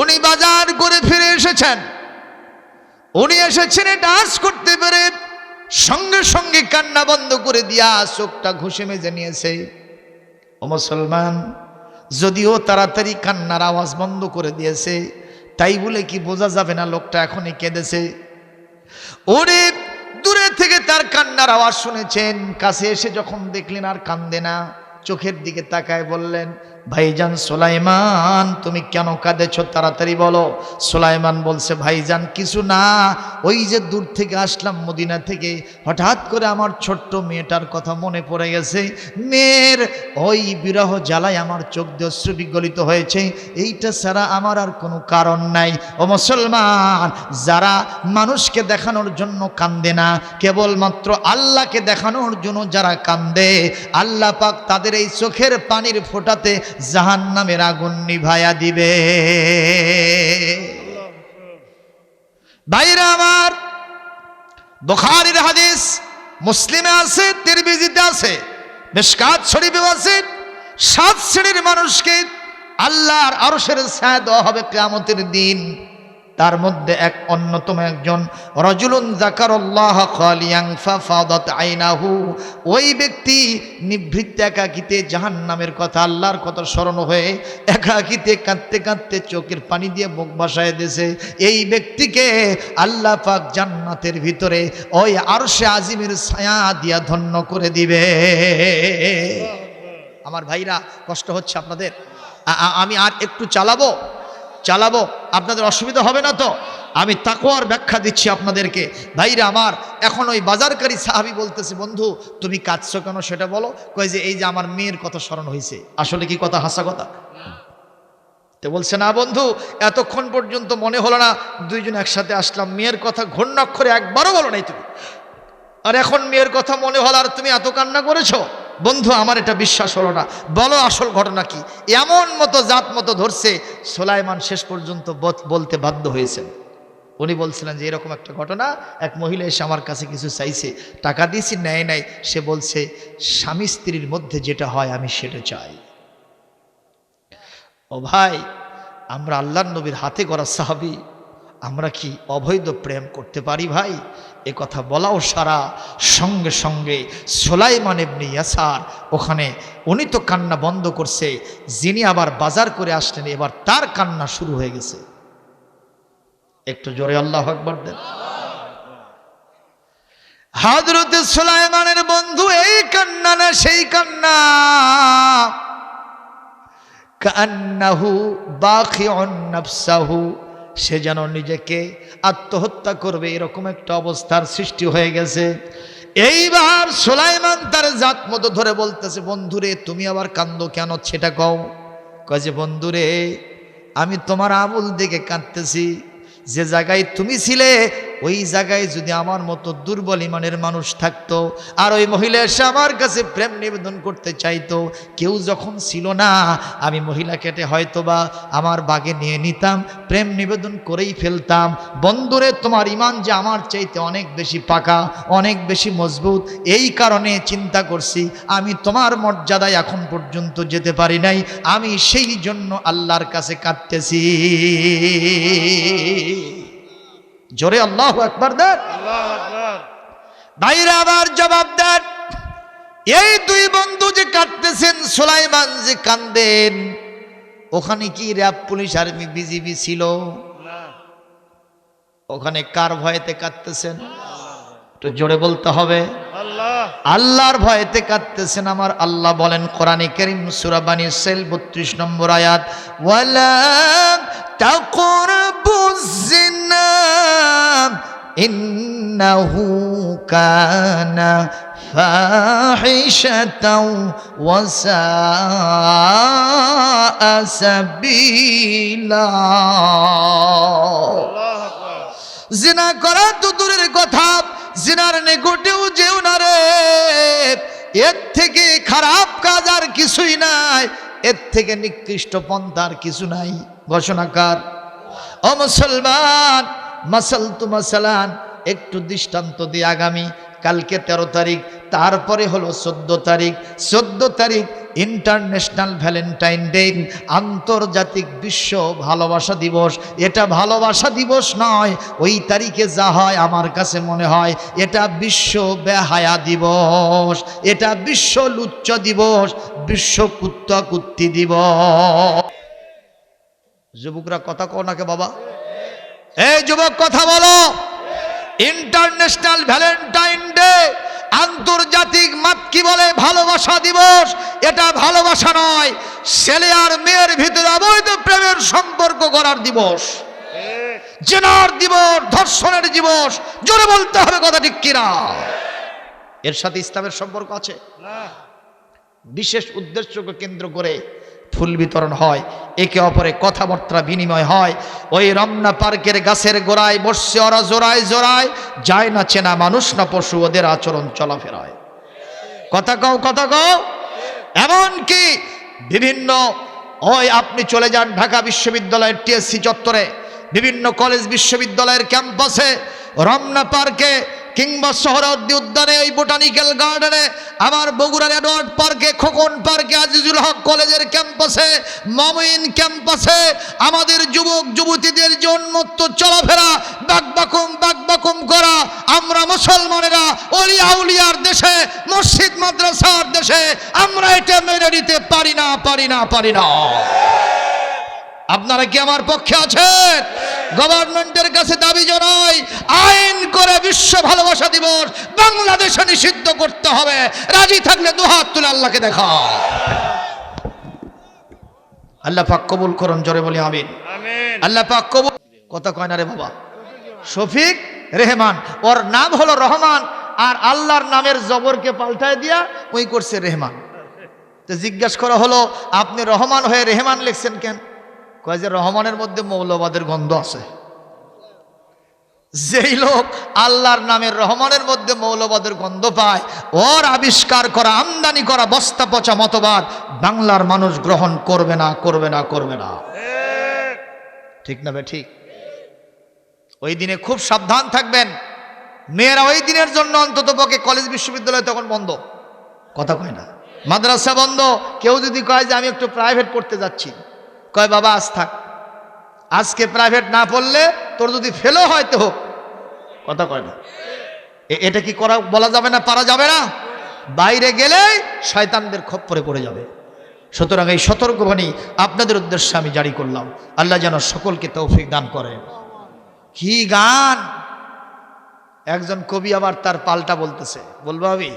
উনি বাজার করে ফিরে এসেছেন। উনি এসেছেন এটা আজ করতে পেরে সঙ্গে সঙ্গে কান্না বন্ধ করে দিয়া চোখটা ঘুষে মেজে নিয়েছে। ও মুসলমান, যদিও তাড়াতাড়ি কান্নার আওয়াজ বন্ধ করে দিয়েছে, তাই বলে কি বোঝা যাবে না লোকটা এখনই কেঁদেছে? উনি দূরে থেকে তার কান্নার আওয়াজ শুনেছেন, কাছে এসে যখন দেখলেন আর কান্দে না, চোখের দিকে তাকায় বললেন, ভাইজান সুলাইমান, তুমি কেন কাঁদেছো? তাড়াতাড়ি বলো। সুলাইমান বলছে, ভাইজান কিছু না, ওই যে দূর থেকে আসলাম মদিনা থেকে, হঠাৎ করে আমার ছোট্ট মেয়েটার কথা মনে পড়ে গেছে। মেয়ের ওই বিরহ জ্বালায় আমার চোখ দিয়ে অশ্রু বিগলিত হয়েছে, এইটা ছাড়া আমার আর কোনো কারণ নাই। ও মুসলমান, যারা মানুষকে দেখানোর জন্য কান্দে না, কেবলমাত্র আল্লাহকে দেখানোর জন্য যারা কান্দে, আল্লাহ পাক তাদের এই চোখের পানির ফোঁটাতে জাহান্নামের আগুন নিভায়া দিবে। ভাইরা আমার, বুখারীর হাদিস, মুসলিমে আছে, তিরমিজিতে আছে, মিশকাত শরীফে আছে, 7 শ্রেণীর মানুষকে আল্লাহর আরশের ছায়া দেওয়া হবে কিয়ামতের দিন। তার মধ্যে এক অন্যতম একজন, রাজুলুন যাকারাল্লাহ খালিয়ান ফাফাদাত আইনাহু, ওই ব্যক্তি নিভৃত একাকিতে জাহান্নামের কথা, আল্লাহর কথা স্মরণ হয়ে একাকিতে কাঁদতে কাঁদতে চোখের পানি দিয়ে মুখ ভাসায় দিয়েছে। এই ব্যক্তিকে আল্লাহ পাক জান্নাতের ভিতরে ওই আরশে আজিমের ছায়া দিয়া ধন্য করে দিবে। আমার ভাইরা কষ্ট হচ্ছে আপনাদের? আমি আর একটু চালাবো, আপনাদের অসুবিধা হবে না তো? আমি তাকওয়ার ব্যাখ্যা দিচ্ছি আপনাদেরকে। ভাইরা আমার, এখন ওই বাজারকারী সাহাবী বলতেছে, বন্ধু তুমি কাঁদছো কেন সেটা বলো। কয় যে এই যে আমার মেয়ের কথা স্মরণ হয়েছে। আসলে কি কথা? হাসা কথা। তো বলছে, না বন্ধু, এতক্ষণ পর্যন্ত মনে হলো না দুইজন একসাথে আসলাম, মেয়ের কথা ঘূর্ণাক্ষরে একবারও বলো নাই তুমি, আর এখন মেয়ের কথা মনে হলো আর তুমি এত কান্না করেছো। বন্ধু আমার এটা বিশ্বাস হলো না, বলো আসল ঘটনা কি। এমন মতো জাত মতো ধরছে, সুলাইমান শেষ পর্যন্ত বলতে বাধ্য হয়েছেন। উনি বলছিলেন যে এরকম একটা ঘটনা, এক মহিলা এসে আমার কাছে কিছু চাইছে, টাকা দিয়েছি, নেয় নাই। সে বলছে স্বামী স্ত্রীর মধ্যে যেটা হয় আমি সেটা চাই। ও ভাই, আমরা আল্লাহর নবীর হাতে গড়া সাহাবী, আমরা কি অবৈধ প্রেম করতে পারি ভাই? এ কথা বলাও সারা। সঙ্গে সঙ্গে সুলাইমান ইবনে ইয়াসার ওখানে, উনি তো কান্না বন্ধ করছে, যিনি আবার বাজার করে আসলেন এবার তার কান্না শুরু হয়ে গেছে। একটু জোরে আল্লাহু আকবার দেন। হযরত সুলাইমানের বন্ধু এই কান্না না সেই কান্না, কান্নাহু বাখিউন নাফসাহু, সে যেন নিজেকে আত্মহত্যা করবে এরকম একটা অবস্থার সৃষ্টি হয়ে গেছে। এইবার সুলাইমান তার জাত মতো ধরে বলতেছে, বন্ধুরে তুমি আবার কান্দো কেন সেটা কও। কয় যে বন্ধুরে, আমি তোমার আমল দেখে কাঁদতেছি। যে জায়গায় তুমি ছিলে ওই জায়গায় যদি আমার মতো দুর্বল ইমানের মানুষ থাকতো, আর ওই মহিলা এসে আমার কাছে প্রেম নিবেদন করতে চাইতো, কেউ যখন ছিল না, আমি মহিলা কেটে হয়তোবা আমার বাগে নিয়ে নিতাম, প্রেম নিবেদন করেই ফেলতাম। বন্ধুরে, তোমার ইমান যে আমার চাইতে অনেক বেশি পাকা, অনেক বেশি মজবুত, এই কারণে চিন্তা করছি আমি তোমার মর্যাদায় এখন পর্যন্ত যেতে পারি নাই, আমি সেই জন্য আল্লাহর কাছে কাঁদতেছি। জোরে আল্লাহু আকবার দেন। ভাইরা আবার জবাব দেন, এই দুই বন্ধু যে কাঁদতেছেন, সুলাইমান যে কান্দেন, ওখানে কি র্যাব, পুলিশ, আর্মি, বিজিবি ছিল? ওখানে কার ভয়েতে কাঁদতেছেন? একটু জোরে বলতে হবে। আল্লাহর ভয়েতে কাঁদতেছেন। আমার আল্লাহ বলেন কোরআনে কারীম সূরা বানী ইসরাঈল 32 নম্বর আয়াত, ওয়ালা তাকরাবুজ জিনা ইন্নাহু কানা ফাহিশাতাও ওয়া সাআ সাবিলা। জিনা করা তো দূরের কথা, জিনার নিকটেও যেও না রে। এর থেকে খারাপ কাজ আর কিছুই নাই, এর থেকে নিকৃষ্ট পন্থার কিছু নাই। ঘোষণাকার ও মুসলমান, মাসাল তু মাসালান, একটু দৃষ্টান্ত দিয়ে আগামী কালকে 13 তারিখ, তারপরে হলো 14 তারিখ। 14 তারিখ ইন্টারন্যাশনাল ভ্যালেন্টাইন ডে, আন্তর্জাতিক বিশ্ব ভালোবাসা দিবস। এটা ভালোবাসা দিবস নয়, ওই তারিখে যা হয় আমার কাছে মনে হয় এটা বিশ্ব বেহায়া দিবস, এটা বিশ্ব লুচ্চ দিবস, বিশ্ব কুত্তা কুত্তি দিবস। যুবকরা কথা কও নাকি বাবা? এই যুবক কথা বলো। ইন্টারন্যাশনাল ভ্যালেন্টাইন ডে, আন্তর্জাতিক কি বলে ভালোবাসা দিবস। এটা ভালোবাসা নয়, ছেলে আর মেয়ের ভিতরে অবৈধ প্রেমের সম্পর্ক করার দিবস, জিনার দিবস, ধর্ষণের দিবস। জোরে বলতে হবে কথা, ঠিক কিনা? এর সাথে ইসলামের সম্পর্ক আছে না। বিশেষ উদ্দেশ্যকে কেন্দ্র করে ফুল বিতরণ হয়, একে অপরে কথাবার্তা বিনিময় হয়। ওই রমনা পার্কের গাছের গোড়ায় বসছে ওরা জোড়ায় জোড়ায়, যায় না চেনা মানুষ না পশু, ওদের আচরণ চলাফেরায়। কথা কও, কথা কও। এমনকি বিভিন্ন ওই আপনি চলে যান ঢাকা বিশ্ববিদ্যালয়ের টিএসসি চত্বরে, বিভিন্ন কলেজ বিশ্ববিদ্যালয়ের ক্যাম্পাসে, রমনা পার্কে, কিংবা সোহরাওয়ার্দী উদ্যানে, ওই বোটানিক্যাল গার্ডেনে, আমার বগুড়ার এডওয়ার্ড পার্কে, খোকন পার্কে, আজিজুল হক কলেজের ক্যাম্পাসে, মমিন ক্যাম্পাসে আমাদের যুবক যুবতীদের যে উন্মত্ত চলাফেরা, বাকবাকুম করা, আমরা মুসলমানেরা ওলিয়া উলিয়ার দেশে, মসজিদ মাদ্রাসার দেশে আমরা এটা মেনে নিতে পারি না, পারি না, পারি না। আপনারা কি আমার পক্ষে আছেন? গভর্নমেন্টের কাছে দাবি জানাই, আইন করে বিশ্ব ভালোবাসা দিবস বাংলাদেশে নিষিদ্ধ করতে হবে। রাজি থাকলে দুহাত তুলে আল্লাহকে দেখা। আল্লাহ পাক কবুল করুন, জোরে বলি আমিন। আল্লাহ পাক কবুল। কথা কয় না রে বাবা। শফিক রেহমান, ওর নাম হলো রহমান, আর আল্লাহর নামের জবরকে পাল্টায় দিয়া ওই করছে রেহমান। তো জিজ্ঞাসা করা হলো, আপনি রহমান হয়ে রেহমান লিখছেন কেন? কয় যে রহমানের মধ্যে মৌলবাদের গন্ধ আছে। যেই লোক আল্লাহর নামের রহমানের মধ্যে মৌলবাদের গন্ধ পায়, ওর আবিষ্কার করা, আমদানি করা বস্তা পচা মতবাদ বাংলার মানুষ গ্রহণ করবে না, করবে না, করবে না। ঠিক না বে ঠিক? ওই দিনে খুব সাবধান থাকবেন। মেয়েরা ওই দিনের জন্য অন্তত পক্ষে কলেজ বিশ্ববিদ্যালয় তখন বন্ধ। কথা কয় না? মাদ্রাসা বন্ধ। কেউ যদি কয় যে আমি একটু প্রাইভেট পড়তে যাচ্ছি, কয় বাবা আজ থাক, আজকে প্রাইভেট না পড়লে তোর যদি ফেলও হয় তো হোক। কথা কয় না? এটা কি করা বলা যাবে না, পারা যাবে না? বাইরে গেলেই শয়তানদের খপ্পরে পড়ে যাবে। সুতরাং এই সতর্কবাণী আপনাদের উদ্দেশ্যে আমি জারি করলাম। আল্লাহ যেন সকলকে তৌফিক দান করেন। কি গান! একজন কবি আবার তার পাল্টা বলতেছে, বলবো আমি?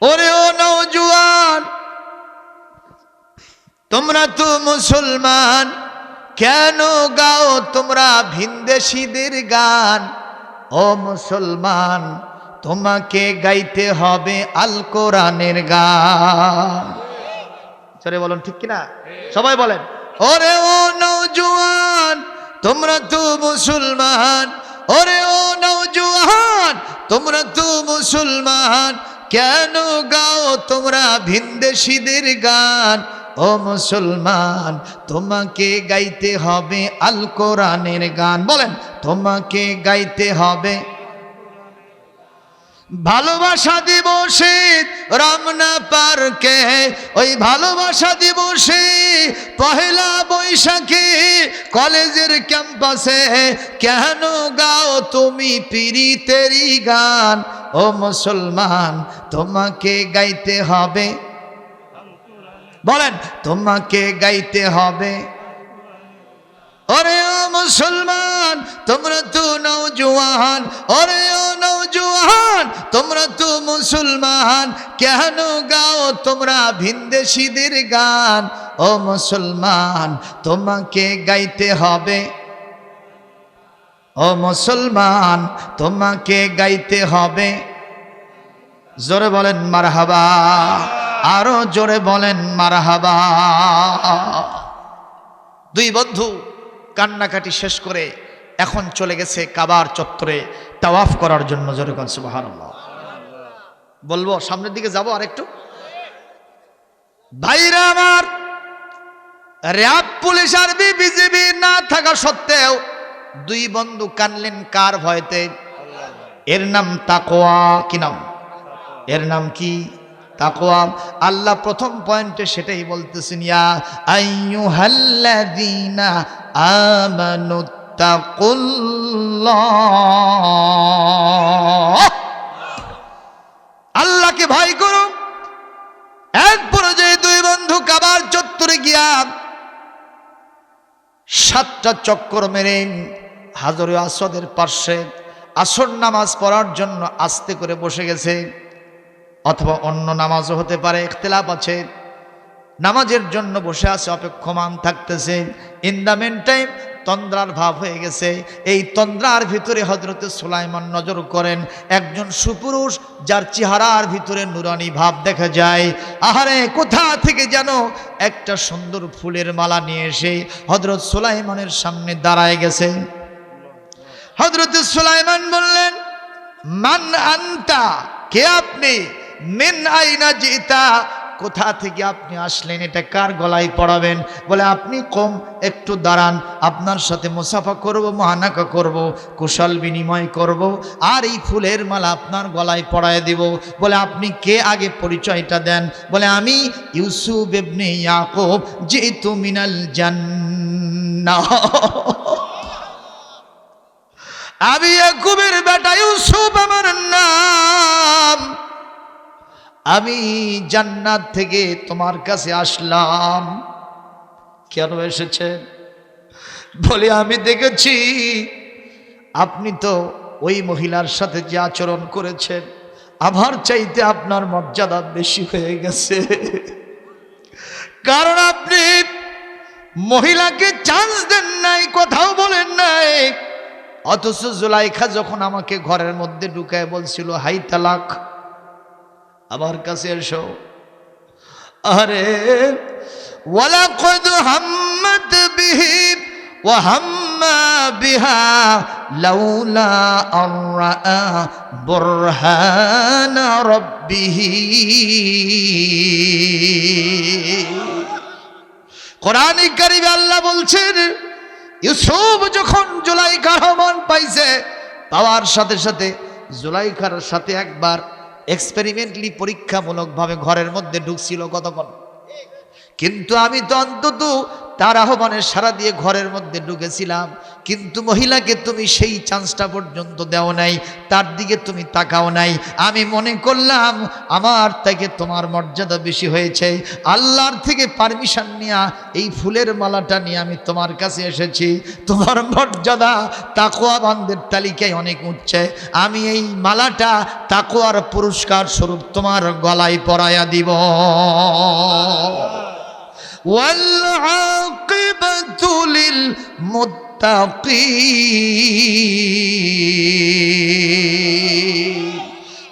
ওরে ও নওজোয়ান, তোমরা তো মুসলমান, কেন গাও তোমরা ভিনদেশীদের গান? ও মুসলমান, তোমাকে গাইতে হবে আল কোরআনের গান। সরে বলুন, ঠিক কিনা? সবাই বলেন, ওরে ও নওজোয়ান, তোমরা তো মুসলমান, ওরে ও নওজোয়ান, তোমরা তো মুসলমান, কেন গাও তোমরা ভিনদেশীদের গান? ও মুসলমান, তোমাকে গাইতে হবে আল কোরআনের গান। বলেন, তোমাকে গাইতে হবে। ভালোবাসা দিবসে রমনা পার্কে, ওই ভালোবাসা দিবসে পহেলা বৈশাখে কলেজের ক্যাম্পাসে কেন গাও তুমি পীড়িতেরই গান? ও মুসলমান, তোমাকে গাইতে হবে। বলেন, তোমাকে গাইতে হবে। ওরে ও মুসলমান, তোমরা তো নওজোয়ান, ওরে ও নওজোয়ান, তোমরা তো মুসলমান, কেন গাও তোমরা ভিনদেশীদের গান? ও মুসলমান, তোমাকে গাইতে হবে। ও মুসলমান, তোমাকে গাইতে হবে। জোরে বলেন মারহাবা, আরো জোরে বলেন মারহাবা। দুই বন্ধু কান্নাকাটি শেষ করে এখন চলে গেছে কাবার চত্বরে তাওয়াফ করার জন্য। জোরে বলেন সুবহানাল্লাহ। বলবো সামনের দিকে যাব আরেকটু? ভাইরা আমার, র‍্যাব, পুলিশ, আর্মি, বিজিবি না থাকা সত্ত্বেও দুই বন্ধু কানলেন কার ভয়তে? এর নাম তাকওয়া। কি নাম? এর নাম কি? তাকওয়া। আল্লাহ প্রথম পয়েন্টে সেটাই বলতেছেন, ইয়া আইয়ুহাল্লাযীনা আমানুত্তাকুল্লাহ, আল্লাহকে ভয় করো। এক পর্যায়ে দুই বন্ধু কাবার চত্বরে গিয়া 7টা চক্কর মেরে হাজরে আসওয়াদের পাশে আসর নামাজ পড়ার জন্য আস্তে করে বসে গেছে, অথবা অন্য নামাজও হতে পারে, ইখতিলাফ আছে। নামাজের জন্য বসে আছে, অপেক্ষমান থাকতেছে। ইন দ্য মেন টাইম তন্দ্রার ভাব হয়ে গেছে। এই তন্দ্রার ভিতরে হযরতে সুলাইমান নজর করেন একজন সুপুরুষ, যার চেহারার ভিতরে নুরানি ভাব দেখা যায়। আহারে, কোথা থেকে যেন একটা সুন্দর ফুলের মালা নিয়ে এসে হযরত সুলাইমানের সামনে দাঁড়ায় গেছে। হযরতে সুলাইমান বললেন, মান আনতা, কে আপনি? মিন আইনা জিতা, কোথা থেকে আপনি আসলেন? এটা কার গলায় পড়াবেন? বলে, আপনি কম একটু দাঁড়ান, আপনার সাথে মুসাফা করব, মহানাকা করব, কুশল বিনিময় করব, আর এই ফুলের মালা আপনার গলায় পড়ায় দিব। বলে, আপনি কে? আগে পরিচয়টা দেন। বলে, আমি ইউসুফ ইবনে ইয়াকুব, জিতু মিনাল জান্নাহ। আমি ইয়াকুবের বেটা ইউসুফ আমার নাম, আমি জান্নাত থেকে তোমার কাছে আসলাম। কেন এসেছেন? বলে, আমি দেখেছি আপনি তো ওই মহিলার সাথে যে আচরণ করেছেন, আমার চাইতে আপনার মর্যাদা বেশি হয়ে গেছে। কারণ আপনি মহিলাকে চান্স দেন নাই, কথাও বলেন নাই। অথচ জুলাইখা যখন আমাকে ঘরের মধ্যে ঢুকায় বলছিল হাই তালাক, আমার কাছে এসো, আরে ওয়ালাকাদ হাম্মাত বিহি ওয়া হাম্মা বিহা লাউলা আন রাআ বুরহানা রাব্বিহি। কোরআনে কারিমে আল্লাহ বলছেন, ইউসুফ যখন জুলাইখার আহ্বান পাইছে, পাওয়ার সাথে সাথে জুলাইখার সাথে একবার এক্সপেরিমেন্টলি পরীক্ষামূলকভাবে ঘরের মধ্যে ঢুকছিল কতক্ষণ। কিন্তু আমি তো অন্তত তার আহ্বানে সাড়া দিয়ে ঘরের মধ্যে ঢুকেছিলাম, কিন্তু মহিলাকে তুমি সেই চান্সটা পর্যন্ত দেও নাই, তার দিকে তুমি তাকাও নাই। আমি মনে করলাম আমার থেকে তোমার মর্যাদা বেশি হয়েছে, আল্লাহর থেকে পারমিশন নিয়ে এই ফুলের মালাটা নিয়ে আমি তোমার কাছে এসেছি। তোমার মর্যাদা তাকওয়াবানদের তালিকায় অনেক উঠছে, আমি এই মালাটা তাকওয়ার পুরস্কার স্বরূপ তোমার গলায় পরায়া দিব। والعاقبة للمتقين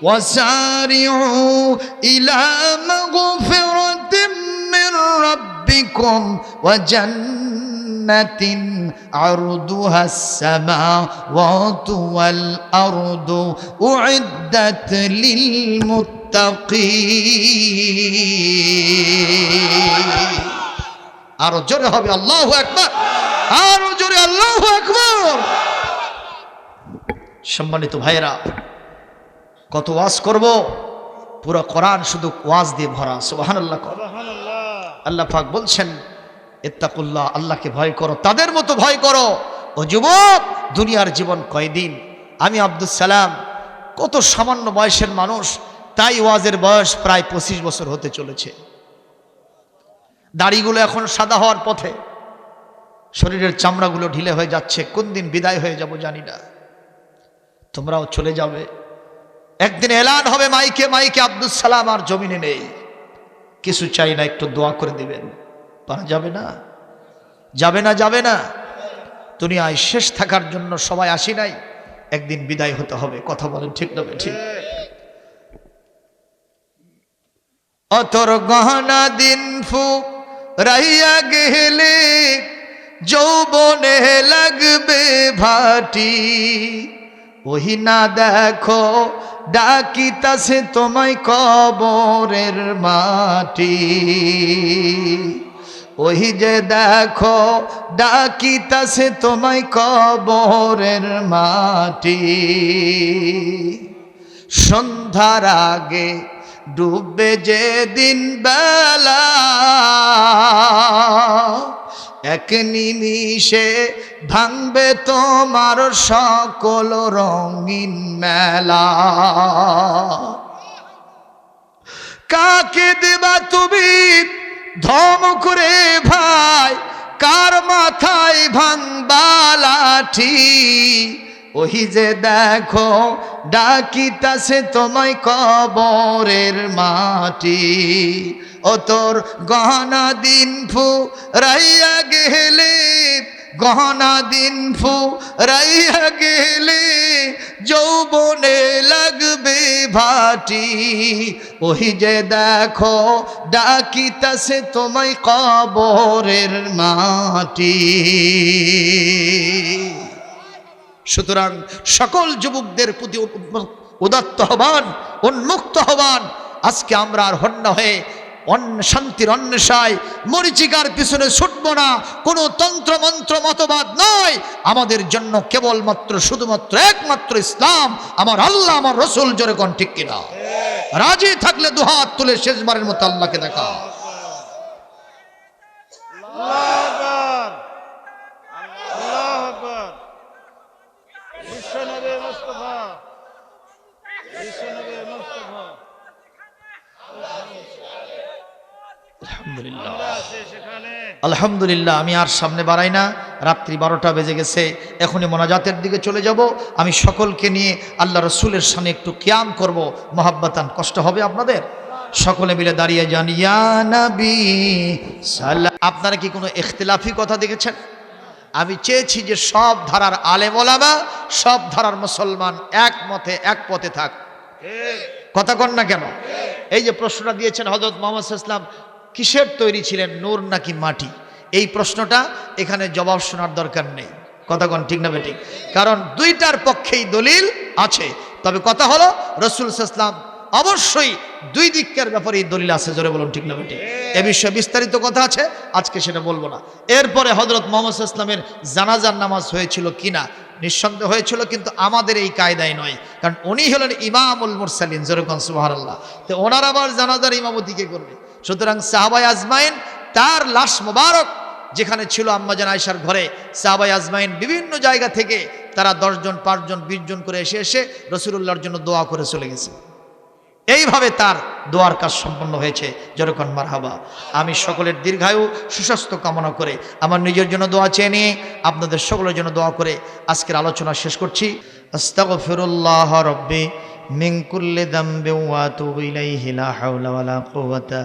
وسارعوا إلى مغفرة من ربكم وجنة عرضها السماوات والأرض أعدت للمتقين। আরো জোরে হবে আল্লাহু আকবার, আরো জোরে আল্লাহু আকবার। সম্মানিত ভাইরা, কত ওয়াজ করব, পুরো কোরআন শুধু ওয়াজ দিয়ে ভরা। সুবহানাল্লাহ। আল্লাহ পাক বলছেন ইত্তাকুল্লাহ, আল্লাহকে ভয় করো, তাদের মতো ভয় করো। ও যুবক, দুনিয়ার জীবন কয়দিন। আমি আব্দুল সালাম কত সামান্য বয়সের মানুষ, তাই ওয়াজের বয়স প্রায় 25 বছর হতে চলেছে। দাড়িগুলো এখন সাদা হওয়ার পথে, শরীরের চামড়াগুলো ঢিলে হয়ে যাচ্ছে, কোন দিন বিদায় হয়ে যাব জানি না। তোমরাও চলে যাবে, একদিন এলান হবে মাইকে মাইকে আব্দুল সালাম আর জমিনে নেই। কিছু চাই না, একটু দোয়া করে দিবেন। পারা যাবে না, যাবে না, যাবে না। দুনিয়ায় শেষ থাকার জন্য সবাই আসি নাই, একদিন বিদায় হতে হবে। কথা বলেন ঠিক না ঠিক? অতর গহনা দিন ফু রাইয়া গেলে যৌবনে লাগবে ভাটি, ওহি না দেখো ডাকিতাছে তোমায় কবরের মাটি, ওহি যে দেখো ডাকিতাছে তোমায় কবরের মাটি। সন্ধ্যার আগে ডুববে যে দিন বেলা, এক নিমিষে ভাঙবে তোমার সকল রঙিন মেলা। কাকে দেবা তুমি ধমক রে ভাই, কার মাথায় ভাঙবা লাঠি, ওহি যে দেখো ডাকিতাছে তোমায় কবরের মাটি। ও তোর গহনা দিন ফু রাইয়া গেলে, গহনা দিন ফু রাইয়া গেলে যৌবনে লাগবে ভাটি, ওহি যে দেখো ডাকিতাছে তোমায় কবরের মাটি। সুতরাং সকল যুবকদের প্রতি উদাত্ত আহ্বান, উন্মুক্ত আহ্বান, আজকে আমরা আর হন্য হয়ে শান্তির অন্বেষায় মরিচিকার পিছনে ছুটব না। কোনো তন্ত্র মন্ত্র মতবাদ নয়, আমাদের জন্য কেবলমাত্র শুধুমাত্র একমাত্র ইসলাম, আমার আল্লাহ, আমার রসুল। জোরে কোন ঠিক কিনা? রাজি থাকলে দুহাত তুলে শেষবারের মতো আল্লাহকে দেখা। আলহামদুলিল্লাহ। আমি আর সামনে বাড়াই না, রাত্রি 12টা বেজে গেছে, এখনই মোনাজাতের দিকে চলে যাব। আমি সকলকে নিয়ে আল্লাহ রসুলের সামনে একটু কিয়াম করব মহাব্বাতান। কষ্ট হবে আপনাদের? সকলে মিলে দাঁড়িয়ে যান, ইয়া নবী সালাম। আপনারা কি কোনো ইখতিলাফি কথা দেখেছেন? আমি চেয়েছি যে সব ধারার আলেম ওলামা, সব ধারার মুসলমান এক মতে এক পথে থাক। কথা কন না কেন? এই যে প্রশ্নটা দিয়েছেন হযরত মুহাম্মদ সাল্লাল্লাহু আলাইহি ওয়াসাল্লাম কিসের তৈরি ছিলেন, নূর নাকি মাটি, এই প্রশ্নটা এখানে জবাব শোনার দরকার নেই। কথা কন ঠিক না বেঠিক? কারণ দুইটার পক্ষেই দলিল আছে। তবে কথা হলো রাসূল সাল্লাল্লাহু আলাইহি ওয়াসাল্লাম অবশ্যই দুই দিকের ব্যাপারে দলিল আছে, জোরে বলুন ঠিক না বেঠিক? এ বিষয়ে বিস্তারিত কথা আছে, আজকে সেটা বলবো না। এরপরে হযরত মুহাম্মদ সাল্লাল্লাহু আলাইহি ওয়াসাল্লামের জানাজার নামাজ হয়েছিল কিনা, নিঃসন্দেহ হয়েছিল, কিন্তু আমাদের এই কায়দায় নয়, কারণ উনি হলেন ইমামুল মুরসালিন, জোরে কোন সুবহানাল্লাহ। তো ওনার আবার জানাজার ইমামতি কে করবে? সুতরাং সাহাবায়ে আজমাইন তার লাশ মোবারক যেখানে ছিল আম্মাজান আয়েশার ঘরে, সাহাবায়ে আজমাইন বিভিন্ন জায়গা থেকে তারা 10 জন 5 জন 20 জন করে এসে রাসূলুল্লাহর জন্য দোয়া করে চলে গেছে। এইভাবে তার দোয়ার কাজ সম্পন্ন হয়েছে, যেরকম মারহাবা। আমি সকলের দীর্ঘায়ু সুস্বাস্থ্য কামনা করে আমার নিজের জন্য দোয়া চেয়ে নিয়ে আপনাদের সকলের জন্য দোয়া করে আজকের আলোচনা শেষ করছি। আস্তাগফিরুল্লাহ রাব্বি মিন কুল্লি যামবি ওয়া আতুবু ইলাইহি লা হাওলা ওয়ালা কুওয়াতা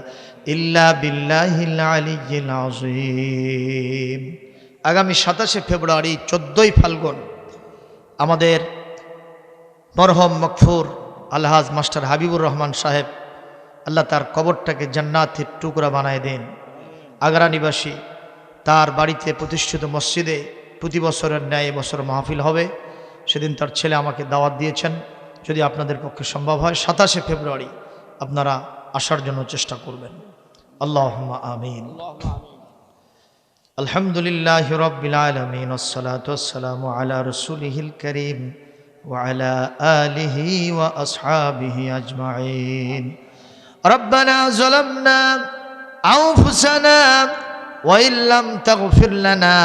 ইল্লা বিল্লাহিল আলিয়্যিল আযীম। আগামী 27শে ফেব্রুয়ারি 14ই ফাল্গুন আমাদের মরহুম মগফুর আলহাজ মাস্টার হাবিবুর রহমান সাহেব, আল্লাহ তার কবরটাকে জান্নাতের টুকরা বানায় দেন। আগ্রা নিবাসী তার বাড়িতে প্রতিষ্ঠিত মসজিদে প্রতি বছরের ন্যায় এবছর মাহফিল হবে। সেদিন তার ছেলে আমাকে দাওয়াত দিয়েছেন, যদি আপনাদের পক্ষে সম্ভব হয় 27শে ফেব্রুয়ারি আপনারা আসার জন্য চেষ্টা করবেন। আল্লাহুম্মা আমিন। আলহামদুলিল্লাহি রাব্বিল আলামিন ওয়াসসালাতু ওয়াসসালামু আলা রাসূলিহিল কারীম وعلى آله وأصحابه أجمعين. ربنا ظلمنا أنفسنا وإن لم تغفر لنا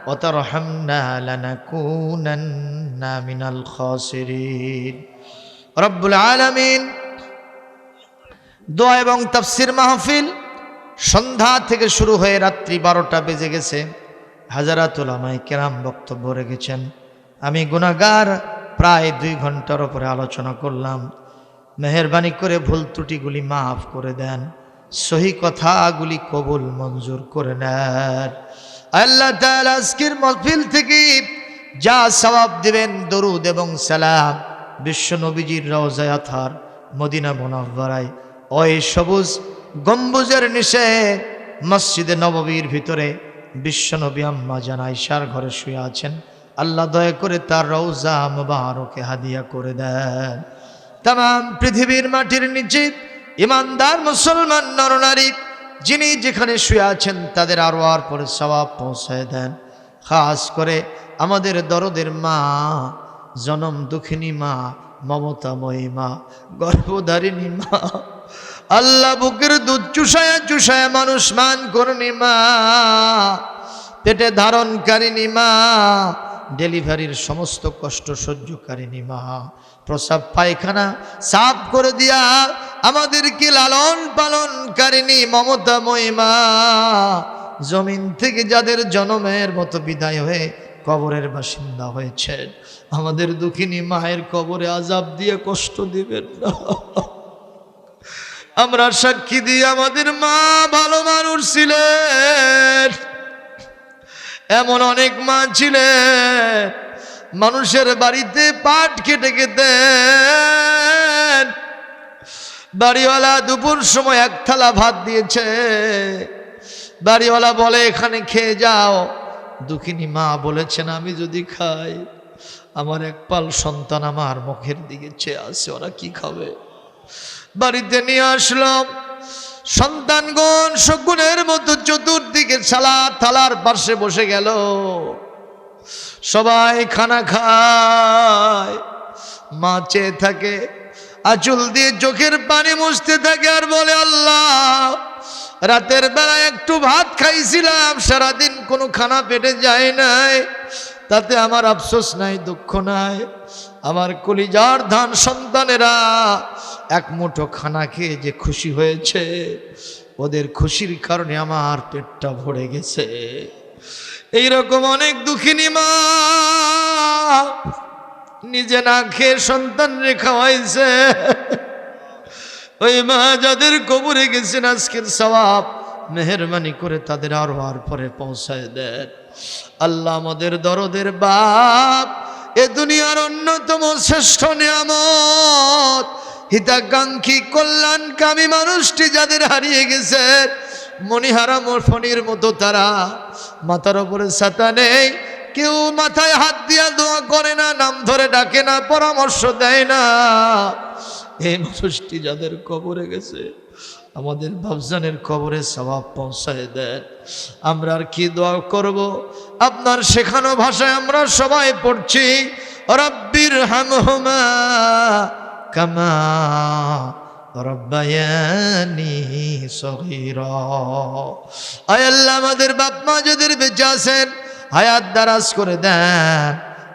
وترحمنا لنكونن من الخاسرين. رب العالمين দোয়া এবং তাফসীর মাহফিল সন্ধ্যা থেকে শুরু হয়ে রাত্রি 12টা বেজে গেছে। হাজারাত উলামায়ে কেরাম বক্তব্য রেখেছেন। আমি গুনাহগার, প্রায় 2 ঘন্টার উপরে আলোচনা করলাম। মেহেরবানি করে ভুল ত্রুটিগুলি মাফ করে দেন, সহি কথাগুলি কবুল মঞ্জুর করে নেন। আল্লাহ তাআলা আজকের মাহফিল থেকে যা সওয়াব দিবেন, দরুদ এবং সালাম বিশ্ব নবীজির রওজায়ে আতহার মদিনা মুনাওয়ারায়, ওই সবুজ গম্বুজের নিচে মসজিদে নববীর ভিতরে বিশ্ব নবী আম্মা জান আয়েশার ঘরে শুয়ে আছেন, আল্লাহ দয়া করে তার রওজা মুবারকে হাদিয়া করে দেন। तमाम পৃথিবীর মাটির নিচে ইমানদার মুসলমান নরনারী যিনি যেখানে শুয়ে আছেন তাদের আরওয়ার পরে সওয়াব পৌঁছায় দেন। খাস করে আমাদের দরদের মা, জনম দুঃখিনী মা, মমতাময়ী মা, গর্ভধারিণী মা, আল্লাহ বুকের দুধ চুষায়া চুষায়া মানুষ মান করনি মা, পেটে ধারণকারিণী মা, ডেলিভারির সমস্ত কষ্ট সহ্যকারিণী মা, প্রসাব পায়খানা সাফ করে দিয়া আমাদেরকে লালন পালনকারিণী মমতাময়ী মা, জমিন থেকে যাদের জনমের মতো বিদায় হয়ে কবরের বাসিন্দা হয়েছেন, আমাদের দুঃখিনী মায়ের কবরে আযাব দিয়ে কষ্ট দিবেন না। আমরা সাক্ষী দিয়ে আমাদের মা ভালো মানুষ ছিলেন, এমন অনেক মা ছিলেন মানুষের বাড়িতে পাট কেটে খেতেন, বাড়িওয়ালা দুপুর সময় 1 থালা ভাত দিয়েছে, বাড়িওয়ালা বলে এখানে খেয়ে যাও, দুঃখিনী মা বলেছেন আমি যদি খাই আমার 1 পাল সন্তান আমার মুখের দিকে চেয়ে আছে, ওরা কি খাবে? বাড়িতে নিয়ে আসলাম, সন্তানগণ শকুনের মতো চতুর্দিকে থালার পাশে বসে গেল, সবাই খানা খায়, মা চেয়ে থাকে, আঁচল দিয়ে চোখের পানি মুছতে থাকে আর বলে আল্লাহ রাতের বেলা একটু ভাত খাইছিলাম, সারাদিন কোনো খানা পেটে যায় নাই, তাতে আমার আফসোস নাই, দুঃখ নাই, আমার কলিজার ধান সন্তানেরা 1 মুঠো খানা খেয়ে যে খুশি হয়েছে, ওদের খুশির কারণে আমার পেটটা ভরে গেছে। এইরকম অনেক দুঃখিনী মা নিজে না খেয়ে সন্তান রে খাওয়াইছে, ওই মা যাদের কবরে গেছেন আজকের সওয়াব মেহেরবানি করে তাদের আরওয়ার পরে পৌঁছায় দেন। আল্লাহ আমাদের দরদের বাপ, এ দুনিয়ার অন্যতম শ্রেষ্ঠ নিয়ামত, হিতাকাঙ্ক্ষী কল্যাণকামী মানুষটি যাদের হারিয়ে গেছে, মণিহারা ফণির মতো তারা, মাথার উপরে ছাতা নেই, কেউ মাথায় হাত দিয়া দোয়া করে না, নাম ধরে ডাকে না, পরামর্শ দেয় না, এই মানুষটি যাদের কবরে গেছে আমাদের বাপজানের কবরে সওয়াব পৌঁছায় দেন। আমরা আর কি দোয়া করব? আপনার শেখানো ভাষায় আমরা সবাই পড়ছি, রব্বির হামহুমা কামা রব্বায়ানি সগীরা। আয় আল্লাহ, আমাদের বাপ মা যাদের বেঁচে আছেন হায়াত দারাজ করে দেন।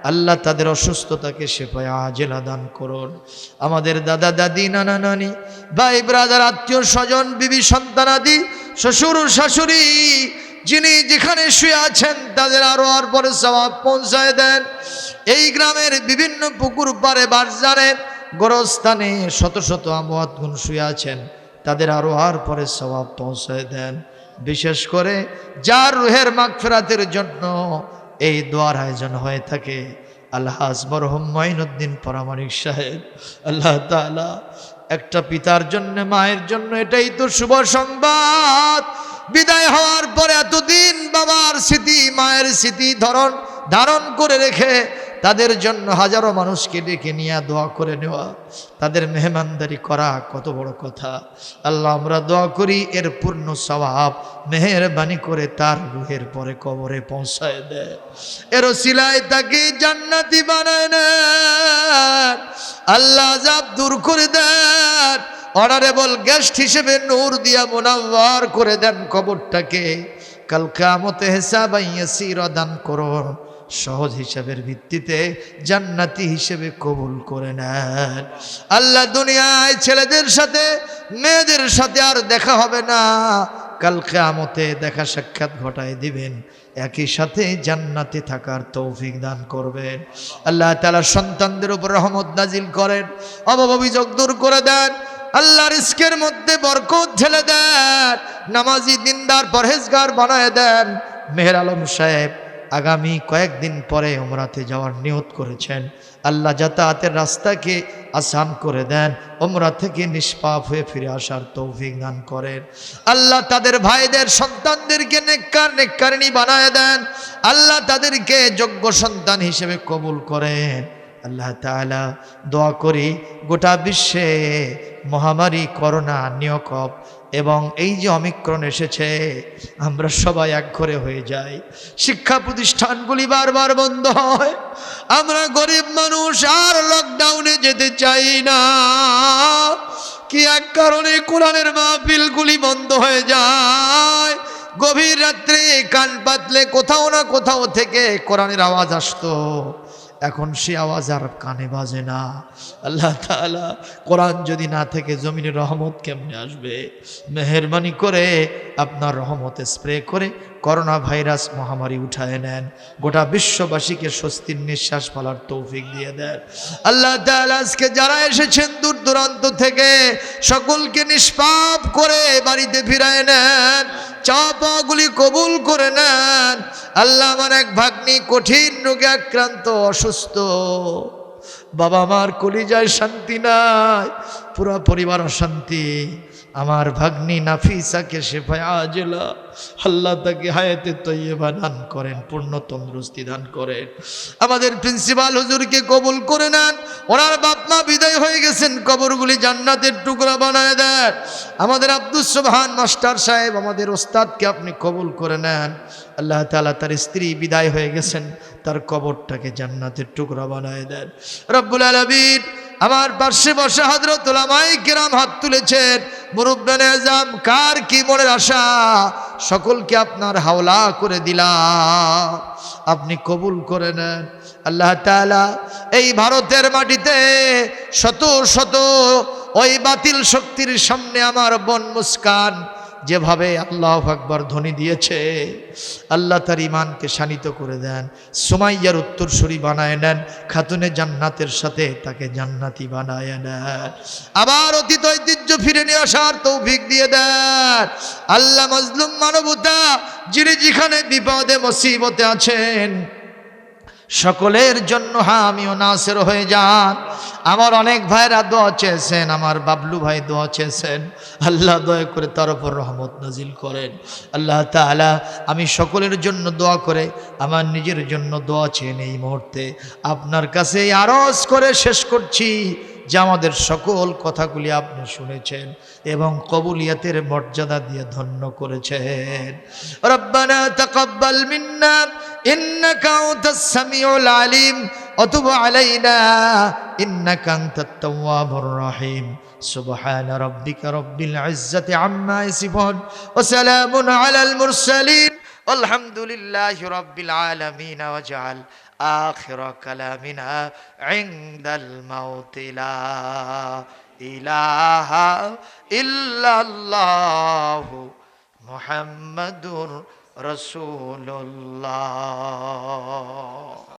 আল্লাহ তাদের অসুস্থতাকে শেফায়ে আজেলা দান করুন। আমাদের দাদা দাদি, নানা নানি, ভাই ব্রাদার, আত্মীয় স্বজন, বিবি সন্তানাদি, শ্বশুর শাশুড়ি যিনি যেখানে শুয়ে আছেন তাদের আরো আর পরে সওয়াব পৌঁছায় দেন। এই গ্রামের বিভিন্ন পুকুর পাড়ে, বাজারে, গোরস্থানে শত শত আমওয়াত গুণ শুয়ে আছেন, তাদের আরো আর পরে সওয়াব পৌঁছায় দেন। বিশেষ করে যার রুহের মাগফিরাতের জন্য এই দোয়ার আয়োজন হয়ে থাকে, আলহাজ মরহুম মঈনুদ্দিন পরামানিক সাহেব, আল্লাহ তাআলা একটা পিতার জন্য, মায়ের জন্য এটাই তো শুভ সংবাদ। বিদায় হওয়ার পরে এতদিন বাবার স্মৃতি, মায়ের স্মৃতি ধারণ করে রেখে তাদের জন্য হাজারো মানুষকে ডেকে নিয়ে দোয়া করে নেওয়া, তাদের মেহমানদারি করা কত বড় কথা। আল্লাহ, আমরা দোয়া করি এর পূর্ণ সওয়াব মেহেরবানি করে তার রুহের পরে কবরে পৌঁছায় দেয়, এর ওসিলায় তাকে জান্নাতি বানায় নেন। আল্লাহ আযাব দূর করে দেন, অনারেবল গেস্ট হিসেবে নূর দিয়া মুনাওয়ার করে দেন কবরটাকে। কাল কিয়ামতে হিসাবান ইয়াসীরা দান করুন, সহজ হিসাবের ভিত্তিতে জান্নাতি হিসেবে কবুল করে নেন। আল্লাহ, দুনিয়ায় ছেলেদের সাথে মেয়েদের সাথে আর দেখা হবে না, কাল কিয়ামতে দেখা সাক্ষাৎ ঘটায় দিবেন, একই সাথে জান্নাতে থাকার তৌফিক দান করবেন। আল্লাহ তাআলা সন্তানদের উপর রহমত নাজিল করেন, অভাব অভিযোগ দূর করে দেন। আল্লাহ রিজকের মধ্যে বরকত ঢেলে দেন, নামাজি দিনদার পরহেজগার বানায় দেন। মেহের আলম সাহেব আগামী কয়েকদিন পরে উমরাতে যাওয়ার নিয়ত করেছেন, আল্লাহ যাতায়াতের রাস্তাকে আসান করে দেন, উমরা থেকে নিষ্পাপ হয়ে ফিরে আসার তৌফিক দান করেন। আল্লাহ তাদের ভাইদের সন্তানদেরকে নেককার নেককারিনী বানায় দেন, আল্লাহ তাদেরকে যোগ্য সন্তান হিসেবে কবুল করেন। আল্লাহ তাআলা দোয়া করি গোটা বিশ্বে মহামারী করোনা, নিয়কব এবং এই যে অমিক্রণ এসেছে, আমরা সবাই একঘরে হয়ে যাই, শিক্ষা প্রতিষ্ঠানগুলি বারবার বন্ধ হয়, আমরা গরিব মানুষ আর লকডাউনে যেতে চাই না। কি এক কারণে কোরআনের মাহফিলগুলি বন্ধ হয়ে যায়, গভীর রাত্রে কান পাতলে কোথাও না কোথাও থেকে কোরআনের আওয়াজ আসতো, এখন সে আওয়াজ আর কানে বাজে না। আল্লাহ তাআলা, কোরআন যদি না থেকে জমিনে রহমত কেমনে আসবে? মেহেরবানি করে আপনার রহমতে স্প্রে করে করোনা ভাইরাস মহামারী উঠায় নেন, গোটা বিশ্ববাসীকে স্বস্তির নিঃশ্বাস ফেলার তৌফিক দিয়ে দেন। আল্লাহ তাআলা আজকে যারা এসেছেন দূর দূরান্ত থেকে, সকলকে নিষ্পাপ করে বাড়িতে ফিরায় নেন, চাপাগুলি কবুল করে নেন। আল্লাহ, আমার এক ভাগ্নি কঠিন রোগে আক্রান্ত, অসুস্থ, বাবা মার কলিজায় শান্তি নাই, পুরো পরিবার অশান্তি। আমার ভাগ্নি নাফিসাকে শেফায়ে আজেলা, আল্লাহ তাকে হায়াতে তৈয়বা দান করেন, পূর্ণ তন্দুরুস্তি দান করেন। আমাদের প্রিন্সিপাল হুজুরকে কবুল করে নেন, ওনার বাপ মা বিদায় হয়ে গেছেন, কবরগুলি জান্নাতের টুকরা বানায় দেন। আমাদের আব্দুস সুবহান মাস্টার সাহেব, আমাদের ওস্তাদকে আপনি কবুল করে নেন। আল্লাহ তাআলা তার স্ত্রী বিদায় হয়ে গেছেন, তার কবরটাকে জান্নাতের টুকরা বানায় দেন। রব্বুল আলামিন, আমার পাশে বসে হযরত উলামায়ে কিরাম হাত তুলেছেন, মুরব্বিয়ানে আযম, কার কি মনের আশা, সকলকে আপনার হাওলা করে দিলাম, আপনি কবুল করে নেন। আল্লাহ তাআলা, এই ভারতের মাটিতে শত শত ওই বাতিল শক্তির সামনে আমার বোন মুস্কান যেভাবে আল্লাহু আকবার ধ্বনি দিয়েছে, আল্লাহ তার ইমানকে শানিত করে দেন, সুমাইয়ার উত্তরসূরি বানায় নেন, খাতুনে জান্নাতের সাথে তাকে জান্নাতি বানায় নেন, আবার অতীত ঐতিহ্য ফিরে নিয়ে আসার তৌফিক দিয়ে দেন। আল্লাহ মজলুম মানবতা যিনি যেখানে বিপদে মুসিবতে আছেন সকলের জন্য হামি ও নাসির হয়ে যান। আমার অনেক ভাইরা দোয়া চেয়েছেন, আমার বাবলু ভাই দোয়া চেয়েছেন, আল্লাহ দয়া করে তার উপর রহমত নাজিল করেন। আল্লাহ তাআলা আমি সকলের জন্য দোয়া করে আমার নিজের জন্য দোয়া চেয়ে এই মুহূর্তে আপনার কাছে আরজ করে শেষ করছি যে আমাদের সকল কথাগুলি আপনি শুনেছেন এবং কবুলিয়াতের মর্যাদা দিয়ে ধন্য করেছেন। রব্বানা তাকাব্বাল মিন্না ইন্নাকা আনতাস সামিউল আলিম ওয়া তুব আলাইনা ইন্নাকা আনতাত তাওয়াবুর রহিম। সুবহান রাব্বিকা রাব্বিল ইজ্জাতি আম্মা ইয়াসিফুন ওয়া সালামুন আলাল মুরসালিন আলহামদুলিল্লাহি রাব্বিল আলামিন। ওয়াজআল آخر كلامنا عند الموت لا إله إلا الله محمد رسول الله.